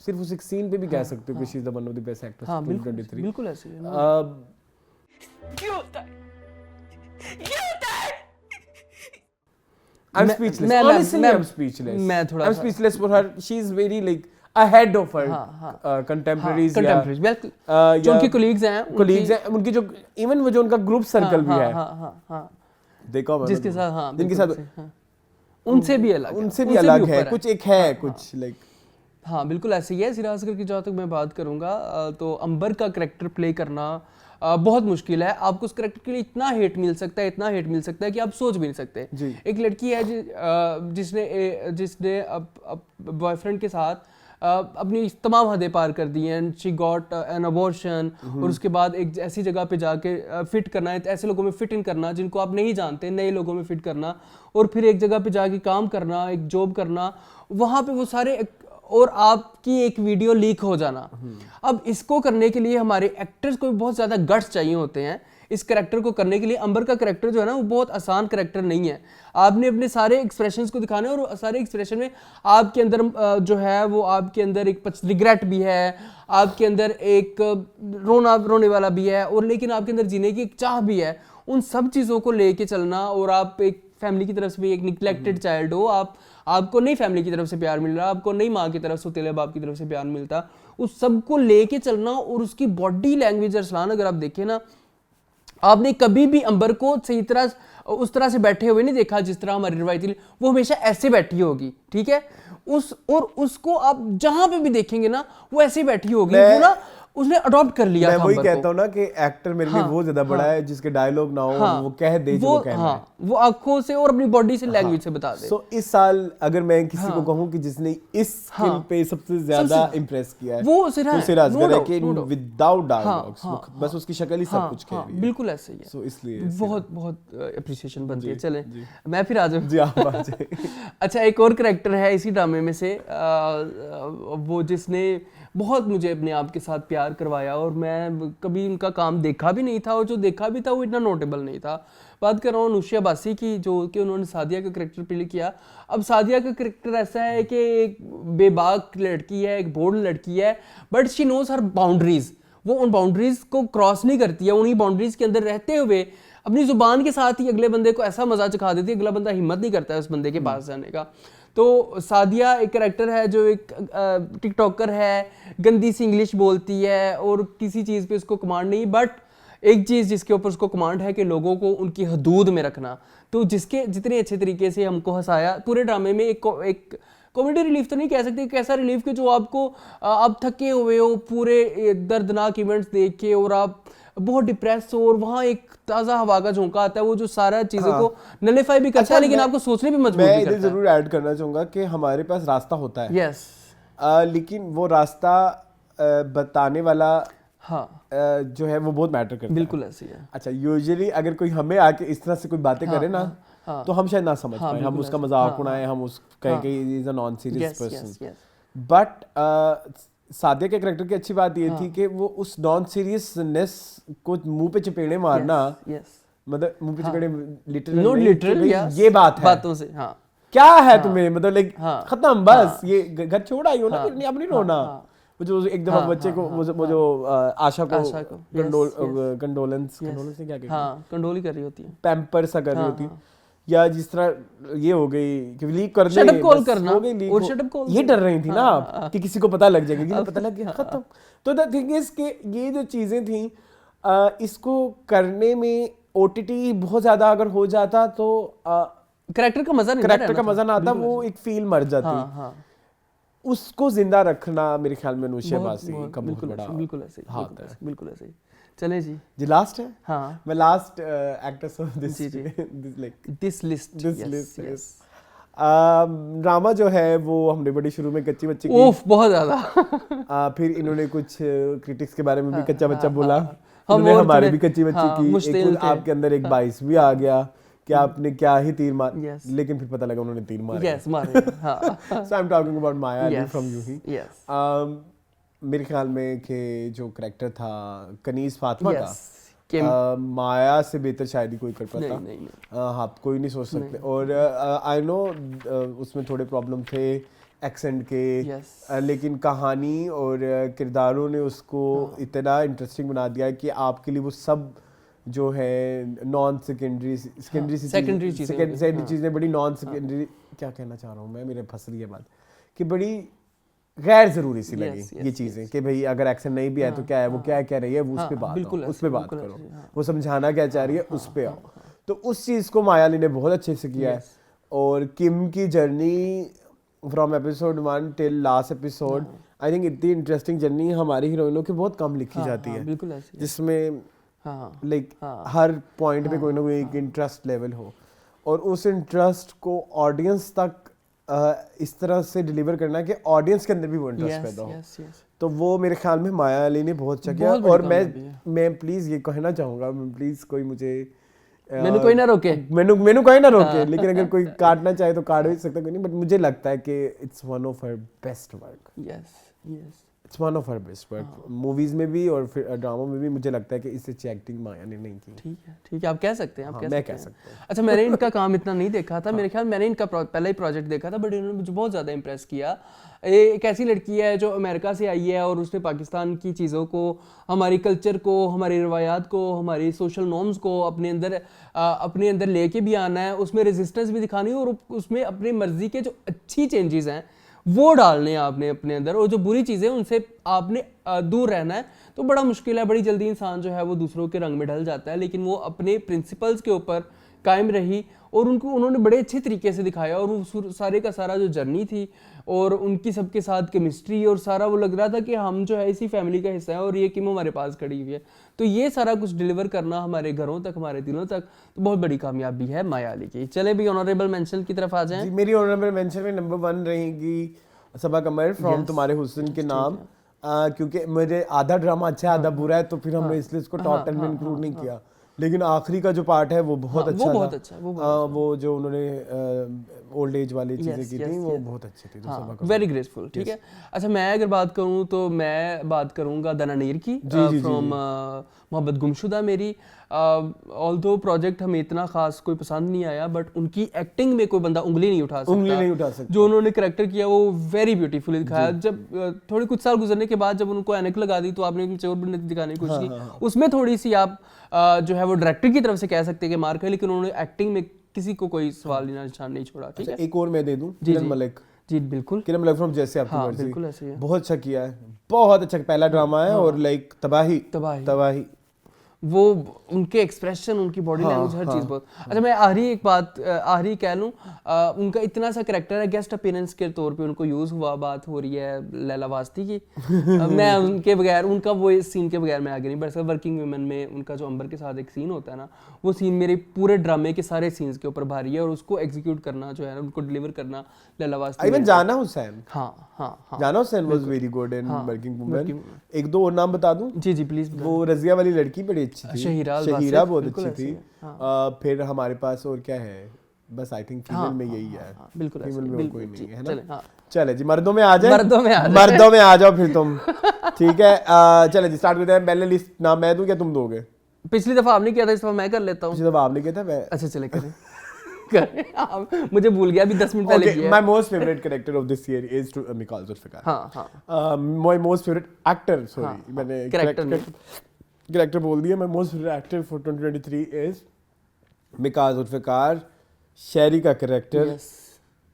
सिर्फ उस एक सीन पे भी कह सकते हो कि she is the one of the best actress of 2023। बिल्कुल ऐसे है। I'm speechless. Honestly, I'm speechless. I'm speechless for her. She's very like ahead of her contemporaries. जो उनके colleagues हैं, उनकी जो even वो जो उनका group circle भी है, देखो जिसके साथ जिनके साथ उनसे भी अलग है, कुछ एक है कुछ like बिल्कुल ऐसे ही है। सिरा असगर की जहाँ तक मैं बात करूँगा तो अंबर का करैक्टर प्ले करना बहुत मुश्किल है। आपको उस करैक्टर के लिए इतना हेट मिल सकता है कि आप सोच भी नहीं सकते। एक लड़की है जिसने बॉयफ्रेंड के साथ अपनी तमाम हदें पार कर दी हैं। शी गॉट एन अबॉर्शन, और उसके बाद एक ऐसी जगह पे जाके फिट करना है, ऐसे लोगों में फिट इन करना जिनको आप नहीं जानते, नए लोगों में फिट करना, और फिर एक जगह पे जाके काम करना, एक जॉब करना, वहाँ पे वो सारे, और आपकी एक वीडियो लीक हो जाना। अब इसको करने के लिए हमारे एक्टर्स को भी बहुत ज़्यादा गट्स चाहिए होते हैं इस करैक्टर को करने के लिए। अंबर का करैक्टर जो है ना, वो बहुत आसान करैक्टर नहीं है। आपने अपने सारे एक्सप्रेशंस को दिखाने, और सारे एक्सप्रेशन में आपके अंदर जो है वो आपके अंदर एक रिग्रेट भी है, आपके अंदर एक रोने वाला भी है, और लेकिन आपके अंदर जीने की एक चाह भी है। उन सब चीज़ों को लेके चलना, और आप एक फैमिली की तरफ से भी एक निग्लेक्टेड चाइल्ड हो, आपको नहीं फैमिली की तरफ से प्यार मिल रहा, आपको नहीं माँ की तरफ से, सौतेले बाप की तरफ से प्यार मिलता, उस सब को लेके चलना। और उसकी बॉडी लैंग्वेज अरसलान अगर आप देखें ना, आपने कभी भी अंबर को सही तरह उस तरह से बैठे हुए नहीं देखा जिस तरह हमारी रिवायती, वो हमेशा ऐसे बैठी होगी, ठीक है। उसको आप जहां पे भी देखेंगे ना, वो ऐसे बैठी होगी, वो ना उसने अडॉप्ट कर लिया। मैं वही कहता हूँ ना कि एक्टर मेरे लिए वो ज्यादा बड़ा है जिसके डायलॉग ना हो, वो कह दे जो वो कहना है, वो आंखों से और अपनी बॉडी से लैंग्वेज से बता दे। सो इस साल अगर मैं किसी को कहूँ कि जिसने इस स्किल पे सबसे ज्यादा इंप्रेस किया है, वो सिरा असगर है कि विदाउट डायलॉग्स बस उसकी शक्ल ही सब कुछ कह रही है। बिल्कुल ऐसे ही है। सो इसलिए बहुत अप्रिसिएशन बनती है। चले मैं फिर आ जाऊँ। जी आप आ जाइए। अच्छा, एक और करैक्टर है इसी ड्रामे में से, वो जिसने बहुत मुझे अपने आप के साथ प्यार करवाया, और मैं कभी उनका काम देखा भी नहीं था, और जो देखा भी था वो इतना नोटेबल नहीं था। बात कर रहा हूँ अनुष्या बासी की, जो कि उन्होंने सादिया का करैक्टर प्ले किया। अब सादिया का करैक्टर ऐसा है कि एक बेबाक लड़की है, एक बोल्ड लड़की है, but she knows her boundaries. वो उन बाउंड्रीज को क्रॉस नहीं करती है, उन्हीं बाउंड्रीज के अंदर रहते हुए अपनी जुबान के साथ ही अगले बंदे को ऐसा मजा चखा देती है, अगला बंदा हिम्मत नहीं करता है उस बंदे के पास जाने का। तो सादिया एक करैक्टर है जो एक टिकटॉकर है, गंदी सी इंग्लिश बोलती है, और किसी चीज़ पे उसको कमांड नहीं, बट एक चीज़ जिसके ऊपर उसको कमांड है कि लोगों को उनकी हदूद में रखना। तो जिसके जितने अच्छे तरीके से हमको हंसाया पूरे ड्रामे में, एक कॉमेडी रिलीफ तो नहीं कह सकते, एक ऐसा रिलीफ कि जो आपको, आप थके हुए हो पूरे दर्दनाक इवेंट्स देख के, और आप बहुत डिप्रेस हो, और वहाँ एक ताज़ा हवा का झोंका आता है, वो जो सारा चीज़ों को नलिफाई भी करता है, लेकिन आपको सोचने भी मजबूर भी करता है। मैं जरूर ऐड करना चाहूँगा कि हमारे पास रास्ता होता है, यस, लेकिन वो रास्ता बताने वाला जो है वो बहुत मैटर करता है। बिल्कुल ऐसे ही है। अच्छा, यूजुअली अगर कोई हमें आके इस तरह से कोई बातें करे ना, तो हम शायद ना समझ पाए, हम उसका मजाक उड़ाएं, हम उस कहें कि is a non serious person. But Sadia के करैक्टर की अच्छी बात ये थी कि वो उस नॉन सीरियसनेस को मुंह पे चपेड़े मारना, मतलब मुंह पे चपेड़े लिटरल ये बात है, बातों से क्या है तुम्हें, मतलब लाइक खत्म, बस ये घर छोड़ आई हो ना, फिर अब नहीं रोना। वो जो एक दफा बच्चे को वो जो आशा को कंडोलेंस क्या कहते हैं, कंडोली कर रही होती है, पैम्पर सा कर रही होती है, या जिस तरह ये हो गई कि लीक कर Shut up दें, call बस करना हो गई leak और हो- shut up call ये करना। डर रही थी ना हाँ, आप कि किसी को पता लग जाएगा, किसी को पता लग गया खत्म। तो द थिंग इज कि ये जो चीजें थी इसको करने में ओटीटी बहुत ज्यादा अगर हो जाता तो करेक्टर का मजा नहीं करेक्टर का मजा ना आता, वो एक फील मर जाती। हाँ हाँ उसको जिंदा रखना मेरे ख्याल में अनुष्का बासी का बहुत बिल्कुल बड़ा बिल्कुल ऐसे ही, हाथ है। बिल्कुल ऐसे ही। चले जी जी लास्ट है, हाँ मैं लास्ट एक्टर्स ऑफ दिस जी, जी। Like this list this list is drama जो है वो हमने बड़ी शुरू में कच्ची बच्ची की, ओफ बहुत ज्यादा फिर इन्होंने कुछ क्रिटिक्स के बारे में भी कच्चा बच्चा हाँ, बोला, हम इन्होंने और हमारे थोड़े- भी कच्ची बच्ची हाँ, की, मुश्तिल एक थे। आपके अंदर एक बाइस भी आ गया कि आपने क्या ही तीर मार, Yes. लेकिन फिर पता लगा उन्होंने तीर मारे। यस मारे हाँ so I am talking about Maya Ali Yes, from Yunhi. yes, मेरे ख्याल में कि जो करेक्टर था कनीज फातिमा yes. का, माया से बेहतर शायद ही कोई कर पाता। नहीं नहीं नहीं हाँ कोई नहीं सोच सकते। और आई नो उसमें थोड़े प्रॉब्लम थे एक्सेंट के, Yes. लेकिन कहानी और किरदारों ने उसको इतना इंटरेस्टिंग बना दिया कि आपके लिए वो सब जो है नॉन सेकेंडरी सेकेंडरी secondary चीज़ें हो गई, सेकेंडरी चीज़ें बड़ी नॉन सेकेंडरी, क्या कहना चाह रहा हूँ मैं, मेरे फंस रही है बात, कि बड़ी गैर जरूरी सी लगी Yes, ये yes, चीज़ें कि भाई अगर एक्शन नहीं भी है तो क्या है, वो क्या कह रही है, वो उस हाँ, पे बात बिल्कुल हो, उस ऐसे, पे बात बिल्कुल करो, ऐसे, हाँ। वो समझाना क्या चाह रही है उस पे आओ। तो उस चीज़ को माया अली ने बहुत अच्छे से किया है। Yes. और किम की journey from episode 1 till last episode, I think इतनी इंटरेस्टिंग जर्नी हमारी हीरोइनों की बहुत कम लिखी जाती है, बिल्कुल ऐसे ही। जिसमें हाँ लाइक हाँ। हर पॉइंट पे कोई ना कोई एक इंटरेस्ट लेवल हो, और उस इंटरेस्ट को ऑडियंस तक इस तरह से डिलीवर करना कि ऑडियंस के अंदर भी वो इंटरेस्ट पैदा हो। यस यस तो वो मेरे ख्याल में माया अली ने बहुत अच्छा किया। बहुत बड़ी और कामयाबी है। मैं प्लीज़ ये कहना चाहूँगा, प्लीज़ कोई मुझे मैंने कोई ना रोके। मैनू कोई ना रोके, लेकिन अगर कोई काटना चाहे तो काट भी सकता, कोई नहीं, बट मुझे लगता है कि it's one of her best work, yes yes it's one of her best work movies में भी और फिर ड्रामा में भी। मुझे लगता है कि इससे अच्छी एक्टिंग माया ने नहीं की। ठीक है आप कह सकते हैं, आप हाँ, कह मैं सकते कह हैं। सकता हूँ। अच्छा मैंने इनका काम इतना नहीं देखा था, मेरे ख्याल मैंने इनका पहला ही प्रोजेक्ट देखा था, बट इन्होंने मुझे बहुत ज़्यादा इंप्रेस किया। एक ऐसी लड़की है जो अमेरिका से आई है और उसने पाकिस्तान की चीज़ों को, हमारी कल्चर को, हमारी रवायात को, हमारी सोशल नॉर्म्स को अपने अंदर लेके भी आना है, उसमें रेजिस्टेंस भी दिखानी है और उसमें अपनी मर्जी के जो अच्छी चेंजेस हैं वो डालने हैं आपने अपने अंदर, और जो बुरी चीज़ें उनसे आपने दूर रहना है। तो बड़ा मुश्किल है, बड़ी जल्दी इंसान जो है वो दूसरों के रंग में ढल जाता है, लेकिन वो अपने प्रिंसिपल्स के ऊपर कायम रही और उन्होंने बड़े अच्छे तरीके से दिखाया। और वो सारे का सारा जो जर्नी थी और उनकी सबके साथ केमिस्ट्री और सारा, वो लग रहा था कि हम जो है इसी फैमिली का हिस्सा है और ये किम हमारे पास खड़ी हुई है। तो ये सारा कुछ डिलीवर करना हमारे घरों तक, हमारे दिलों तक, तो बहुत बड़ी कामयाबी है माया अली की। चले भी ऑनरेबल मेंशन की तरफ आ जाएं। जी, मेरी ऑनरेबल मेंशन में नंबर 1 रहेगी सबा कमर फ्रॉम तुम्हारे हुस्न के नाम, क्योंकि मुझे आधा ड्रामा अच्छा है आधा बुरा है, तो फिर हमने इसलिए इसको टॉप 10 में इंक्लूड नहीं किया। लेकिन आखिरी का जो पार्ट है वो बहुत अच्छा था। बहुत अच्छा, वो जो उन्होंने ओल्ड एज वाली चीजें की थी वो बहुत अच्छी थी। Very graceful. ठीक है, अच्छा मैं अगर बात करूं तो मैं बात करूंगा दनानीर की फ्रॉम मोहब्बत गुमशुदा मेरी। ऑल्दो प्रोजेक्ट हमें इतना खास कोई पसंद नहीं आया, बट उनकी एक्टिंग में कोई बंदा उंगली नहीं उठा सकता। जो उन्होंने करैक्टर किया वो वेरी ब्यूटीफुली दिखाया। जब थोड़े कुछ साल गुजरने के बाद जब उनको ऐनक लगा दी तो आपने उनकी चोर बनने दिखाने की कोशिश की, उसमें थोड़ी सी आप जो है वो डायरेक्टर की तरफ से कह सकते हैं कि मार्क है, लेकिन उन्होंने एक्टिंग में किसी को कोई सवाल निशान नहीं छोड़ा। ठीक है, एक और मैं दे दूं, किरण मलिक। जी बिल्कुल, किरण मलिक फ्रॉम जैसे आपकी मर्जी, बिल्कुल ऐसे ही है। बहुत अच्छा किया है, बहुत अच्छा पहला ड्रामा है और लाइक तबाही वो उनके एक्सप्रेशन, उनकी बॉडी लैंग्वेज, हर चीज़ बहुत अच्छा। मैं आखिरी कह लूँ, उनका इतना सा कैरेक्टर है, गेस्ट अपीयरेंस के तौर पे उनको यूज़ हुआ। बात हो रही है लैला वास्ती की मैं उनके बगैर, उनका वो सीन के बगैर मैं आगे नहीं बढ़ सकता। वर्किंग वुमेन में उनका जो अंबर के साथ एक सीन होता है ना, वो सीन मेरे पूरे ड्रामे के सारे सीन्स के ऊपर भारी है, और उसको एग्जीक्यूट करना जो है ना, उनको डिलीवर करना लैला वास्ती। इवन जाना हुसैन, जाना Hussain was very good in working women. एक दो और नाम बता दूं? जी प्लीज। वो रजिया वाली लड़की बड़ी अच्छी थी, शहीरा बहुत अच्छी थी। फिर हमारे पास और क्या है, बस आई थिंक फीमेल में यही है। बिल्कुल फीमेल में कोई नहीं है ना। चले जी, मर्दों में आ जाए, मर्दों में आ जाओ फिर तुम। ठीक है, चले जी स्टार्ट करते हैं। पहले लिस्ट नाम मैं दूं क्या तुम दोगे? पिछली दफा आपने किया था, इस दफा मैं कर लेता हूं। पिछली दफा आपने किया था, मैं अच्छा चले करें। मुझे भूल गया अभी 10 मिनट पहले किया। My most favorite character of this year is to Mikael Zulfikar. My most favorite actor, sorry, मैंने character बोल दिया। My most favorite actor for 2023 is Mikael Zulfikar. शहरी का कैरेक्टर यस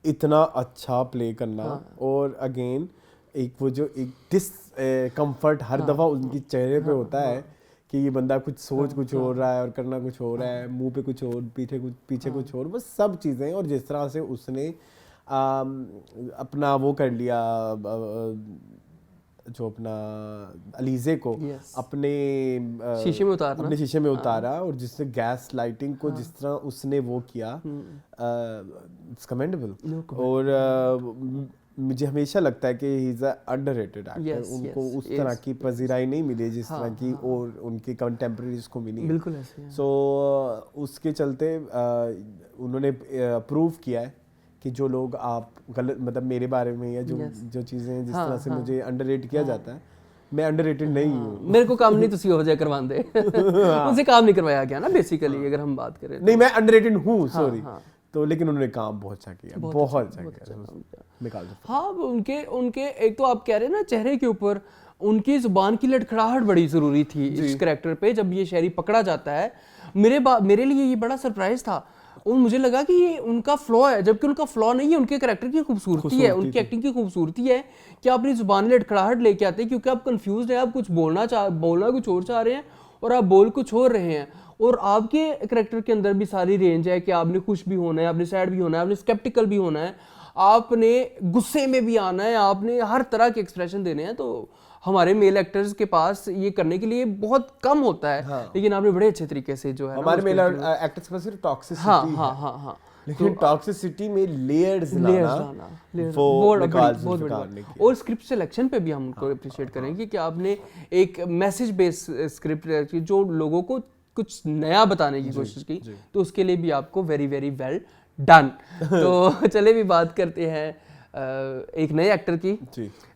इतना अच्छा प्ले करना, और अगेन एक वो जो एक डिसकम्फर्ट हर दफ़ा उनकी चेहरे पे होता है कि ये बंदा कुछ सोच कुछ हो रहा है और करना कुछ हो रहा है, मुंह पे कुछ और, पीछे कुछ और, बस सब चीज़ें। और जिस तरह से उसने अपना वो कर लिया, जो अपना अलीज़े को अपने शीशे में उतारना, अपने शीशे में उतारा, और जिससे गैस लाइटिंग को जिस तरह उसने वो किया, इट्स कमेंडेबल। और मुझे हमेशा लगता है कि he is a underrated actor. उनको उस तरह की पजीराई नहीं मिली जिस तरह की और उनके कंटेम्प्रेरीज को मिली। बिल्कुल ऐसे। सो उसके चलते उन्होंने प्रूव किया है कि जो लोग आप गलत, मतलब मेरे बारे में या जो चीज़ें जिस तरह से मुझे अंडररेट किया जाता है, मैं अंडररेटेड नहीं हूँ। मेरे को काम नहीं तुसी हो जाए करवा दे उनसे काम नहीं करवाया गया ना बेसिकली, अगर हम बात करें। नहीं, मैं अंडररेटेड हूँ, सॉरी। तो लेकिन उन्होंने काम बहुत अच्छा किया, बहुत अच्छा किया। निकाल दो। हाँ, उनके एक तो आप कह रहे हैं ना चेहरे के ऊपर उनकी जुबान की लड़खड़ाहट बड़ी ज़रूरी थी इस कैरेक्टर पे। जब ये शहरी पकड़ा जाता है, मेरे लिए ये बड़ा सरप्राइज था, और मुझे लगा कि ये उनका फ्लॉ है, जबकि उनका फ्लॉ नहीं है, उनके कैरेक्टर की खूबसूरती है, उनकी एक्टिंग की खूबसूरती है कि आप अपनी जुबान लड़खड़ाहट लेके आते हैं क्योंकि आप कंफ्यूज हैं, आप कुछ बोलना कुछ और चाह रहे हैं और आप बोल कुछ और रहे हैं। और आपके कैरेक्टर के अंदर भी सारी रेंज है कि आपने खुश भी होना है, आपने सैड भी होना है, आपने स्केप्टिकल भी होना है, आपने गुस्से में भी आना है, आपने हर तरह के एक्सप्रेशन देने हैं। तो हमारे मेल एक्टर्स के पास ये करने के लिए बहुत कम होता है। हाँ। लेकिन आपने बड़े अच्छे तरीके से जो है हमारे मेल एक्टर्स के पास सिर्फ टॉक्सिसिटी है। लेकिन टॉक्सिसिटी में लेयर्स लाना वो निकालने की। और स्क्रिप्ट सिलेक्शन पे भी हम उनको अप्रिशिएट करेंगे कि आपने एक मैसेज बेस्ड स्क्रिप्ट जो लोगों को कुछ नया बताने की कोशिश की, तो उसके लिए भी आपको वेरी वेरी वेल डन। तो चले भी बात करते हैं एक नए एक्टर की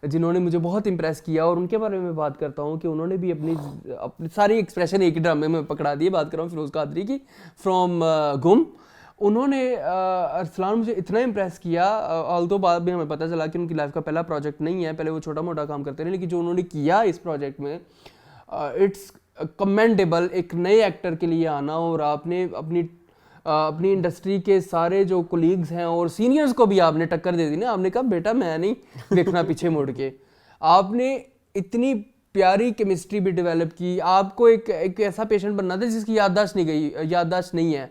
जिन्होंने मुझे बहुत इम्प्रेस किया, और उनके बारे में बात करता हूँ कि उन्होंने भी अपनी सारी एक्सप्रेशन एक ही ड्रामे में पकड़ा दिए। बात कर रहा हूँ फिरोज कादरी की, फ्रॉम गुम। उन्होंने अरसलान मुझे इतना इम्प्रेस किया, ऑल्दो बाद में हमें पता चला कि उनकी लाइफ का पहला प्रोजेक्ट नहीं है, पहले वो छोटा मोटा काम करते रहे, लेकिन जो उन्होंने किया इस प्रोजेक्ट में इट्स कमेंडेबल। एक नए एक्टर के लिए आना, और आपने अपनी इंडस्ट्री के सारे जो कोलीग्स हैं और सीनियर्स को भी आपने टक्कर दे दी ना। आपने कहा बेटा मैं नहीं देखना पीछे मुड़ के। आपने इतनी प्यारी केमिस्ट्री भी डेवलप की। आपको एक ऐसा पेशेंट बनना था जिसकी याददाश्त नहीं है।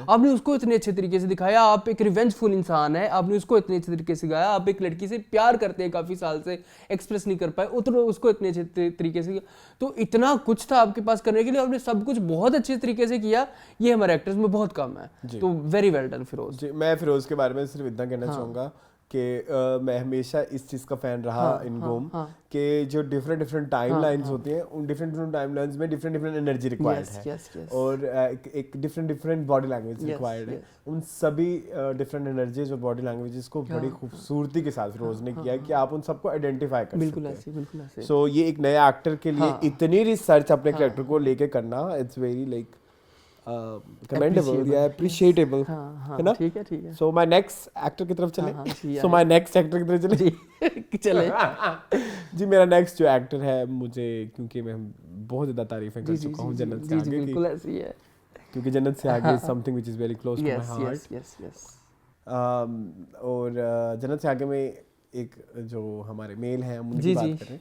आपने उसको इतने अच्छे तरीके से दिखाया। आप एक रिवेंजफुल इंसान है, आपने उसको इतने अच्छे तरीके से दिखाया। आप एक लड़की से प्यार करते हैं, काफ़ी साल से एक्सप्रेस नहीं कर पाए, उसको इतने अच्छे तरीके से। तो इतना कुछ था आपके पास करने के लिए, आपने सब कुछ बहुत अच्छे तरीके से किया। ये हमारे एक्टर्स में बहुत कम है। तो वेरी वेल डन फिरोज। मैं फिरोज के बारे में सिर्फ इतना कहना चाहूँगा कि मैं हमेशा इस चीज़ का फ़ैन रहा इन गुम कि जो डिफरेंट टाइमलाइंस होती हैं, उन डिफरेंट टाइमलाइंस में डिफरेंट एनर्जी रिक्वायर्ड है, और एक डिफरेंट बॉडी लैंग्वेज रिक्वायर्ड है। उन सभी डिफरेंट एनर्जीज और बॉडी लैंग्वेजेस को बड़ी खूबसूरती के साथ फिरोज ने किया कि आप उन सबको आइडेंटिफाई कर सकते हैं। सो ये एक नए एक्टर के लिए इतनी रिसर्च अपने कैरेक्टर को लेके करना, it's very like commendable, yeah, appreciable, है ना? ठीक है। So my next actor की तरफ चले। So my next actor की तरफ चले। जी, मेरा next जो actor है, मुझे क्योंकि मैं बहुत ज़्यादा तारीफ़ें कर चुका हूँ जन्नत से आगे की, बिल्कुल ऐसी है, क्योंकि जन्नत से आगे is something which is very close to my heart। yes। और जन्नत से आगे में एक जो हमारे मेल हैं हम उनकी बात करें,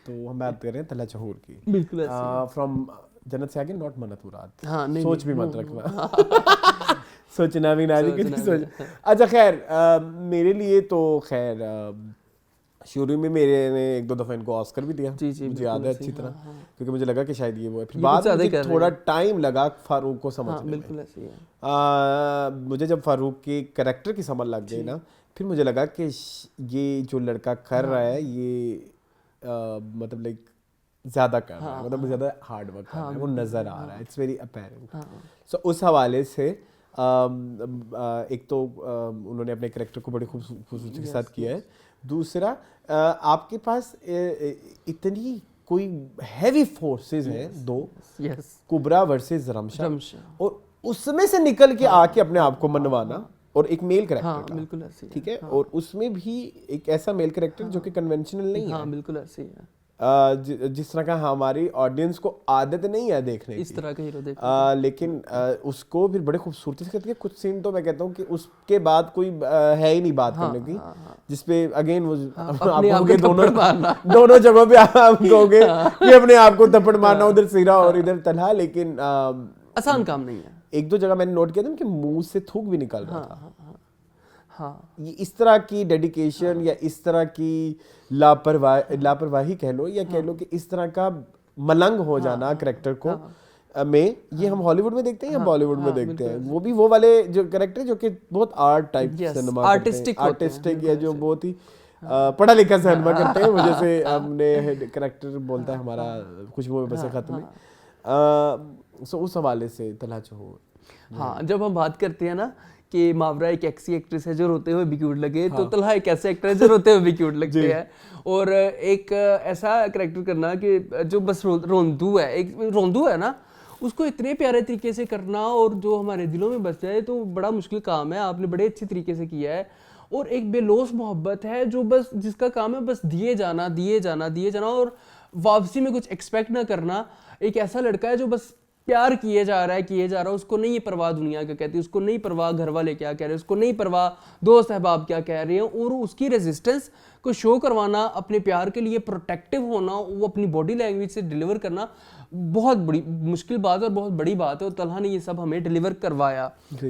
तो हम बात कर रहे हैं तला चहूर की। बिल्कुल फ्रॉम जन्नत से आगे, नॉट मन्नत मुराद। हाँ, सोच भी मत रखना। सोचना भी ना सोच। अच्छा खैर, मेरे लिए तो खैर शुरू में मेरे ने एक दो दफ़ा इनको ऑस्कर भी दिया। मुझे याद है अच्छी तरह, क्योंकि मुझे लगा कि शायद ये वो है। फिर बाद में थोड़ा टाइम लगा फारूक को समझने में। बिल्कुल ऐसी है। मुझे जब फारूक के कैरेक्टर की समझ लग गई ना, फिर मुझे लगा कि ये जो लड़का कर रहा है ये मतलब लाइक ज़्यादा कर रहा है, मतलब ज़्यादा हार्ड वर्क कर रहा है, वो नज़र आ रहा है, इट्स वेरी अपेरेंट। सो उस हवाले से एक तो उन्होंने अपने कैरेक्टर को बड़ी खूबसूरती के साथ किया है। दूसरा, आपके पास इतनी कोई हैवी फोर्सेस हैं, दो, कुबरा वर्सेस रमशा, और उसमें से निकल के आके अपने आप को मनवाना, और एक मेल कैरेक्टर का, ठीक है, और उसमें भी एक ऐसा मेल कैरेक्टर जो कि कन्वेंशनल नहीं है। बिल्कुल ऐसी है। जिस तरह का हमारी ऑडियंस को आदत नहीं है देखने इस की, तरह का हीरो देखने लेकिन उसको फिर बड़े खूबसूरती से करती है। कुछ सीन तो मैं कहता हूँ कि उसके बाद कोई है ही नहीं बात करने की, जिसपे अगेन वो आप कहोगे दोनों जगहों पे आप कहोगे कि अपने आप को थप्पड़ मारना, उधर सिरा और इधर तलहा, लेकिन आसान काम नहीं है। एक दो जगह मैंने नोट किया था कि मुंह से थूक भी निकल रहा था। हाँ, ये इस तरह की डेडिकेशन या इस तरह की लापरवाही कह लो, या कह लो कि इस तरह का मलंग हो जाना करेक्टर को में, ये हम हॉलीवुड में देखते हैं या बॉलीवुड में देखते हैं। वो भी वो वाले जो करेक्टर जो कि बहुत आर्ट टाइप सिनेमा, आर्टिस्टिक या जो बहुत ही पढ़ा लिखा सिनेमा करते हैं। वो जैसे हमने करेक्टर बोलता है हमारा खुशबू में बसे खत में, सो उस हवाले से तलहा चहूर। हाँ, जब हम बात करते हैं ना कि मावरा एक ऐसी एक्ट्रेस है जो रोते हुए भी क्यूट लगे, तो तलहा एक ऐसा एक्टर है जो रोते हुए भी क्यूट लगते हैं। और एक ऐसा करेक्टर करना कि जो बस रोंदू है, एक रोंदू है ना, उसको इतने प्यारे तरीके से करना और जो हमारे दिलों में बस जाए, तो बड़ा मुश्किल काम है। आपने बड़े अच्छे तरीके से किया है। और एक बेलोस मोहब्बत है जो बस जिसका काम है बस दिए जाना दिए जाना दिए जाना, और वापसी में कुछ एक्सपेक्ट ना करना। एक ऐसा लड़का है जो बस प्यार किए जा रहा है, उसको नहीं परवाह दुनिया क्या कहती है, उसको नहीं परवाह घर वाले क्या कह रहे हैं, उसको नहीं परवाह दोस्त अहबाब क्या कह रहे हैं। और उसकी रेजिस्टेंस को शो करवाना, अपने प्यार के लिए प्रोटेक्टिव होना, वो अपनी बॉडी लैंग्वेज से डिलीवर करना बहुत बड़ी मुश्किल बात है और बहुत बड़ी बात है। और तलहा ने ये सब हमें डिलीवर करवाया,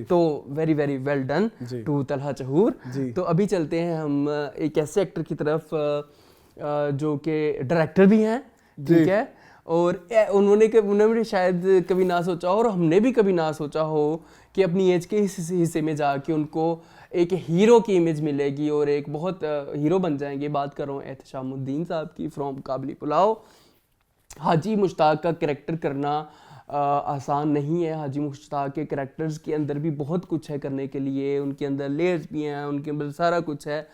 तो very very well done to Talha Chahour. तो अभी चलते हैं हम एक ऐसे एक्टर की तरफ जो कि डायरेक्टर भी हैं, ठीक है, और उन्होंने शायद कभी ना सोचा हो, और हमने भी कभी ना सोचा हो कि अपनी एज के हिस्से में जाके उनको एक हीरो की इमेज मिलेगी और एक बहुत हीरो बन जाएंगे। बात कर रहा हूँ एहतशामुद्दीन साहब की, फ्रॉम काबली पुलाव। हाजी मुश्ताक का कैरेक्टर करना आसान नहीं है। हाजी मुश्ताक के कैरेक्टर्स के अंदर भी बहुत कुछ है करने के लिए, उनके अंदर लेयर्स भी हैं, उनके अंदर सारा कुछ है।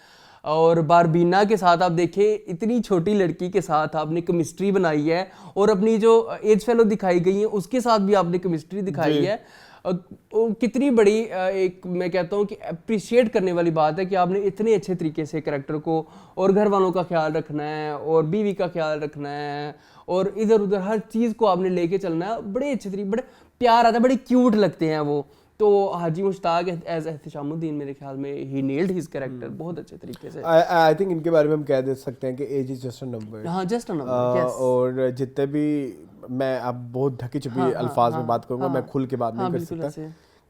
और बारबीना के साथ आप देखें, इतनी छोटी लड़की के साथ आपने केमिस्ट्री बनाई है, और अपनी जो एज फेलो दिखाई गई है उसके साथ भी आपने केमिस्ट्री दिखाई है। कितनी बड़ी एक मैं कहता हूँ कि अप्रिशिएट करने वाली बात है कि आपने इतने अच्छे तरीके से कैरेक्टर को, और घर वालों का ख्याल रखना है और बीवी का ख्याल रखना है और इधर उधर हर चीज़ को आपने लेके चलना है। बड़े अच्छे तरीके, बड़े प्यार आता है, बड़े क्यूट लगते हैं वो। तो हाजी मुश्ताक एज एहतशामुद्दीन मेरे ख्याल में ही नेल्ड हिज कैरेक्टर बहुत अच्छे तरीके से। आई थिंक इनके बारे में हम कह दे सकते हैं कि age is just a number. हाँ, जस्ट अ नंबर। और जितने भी, मैं अब बहुत ढकी छुपी अल्फाज में बात करूंगा, मैं खुल के बात नहीं कर सकता,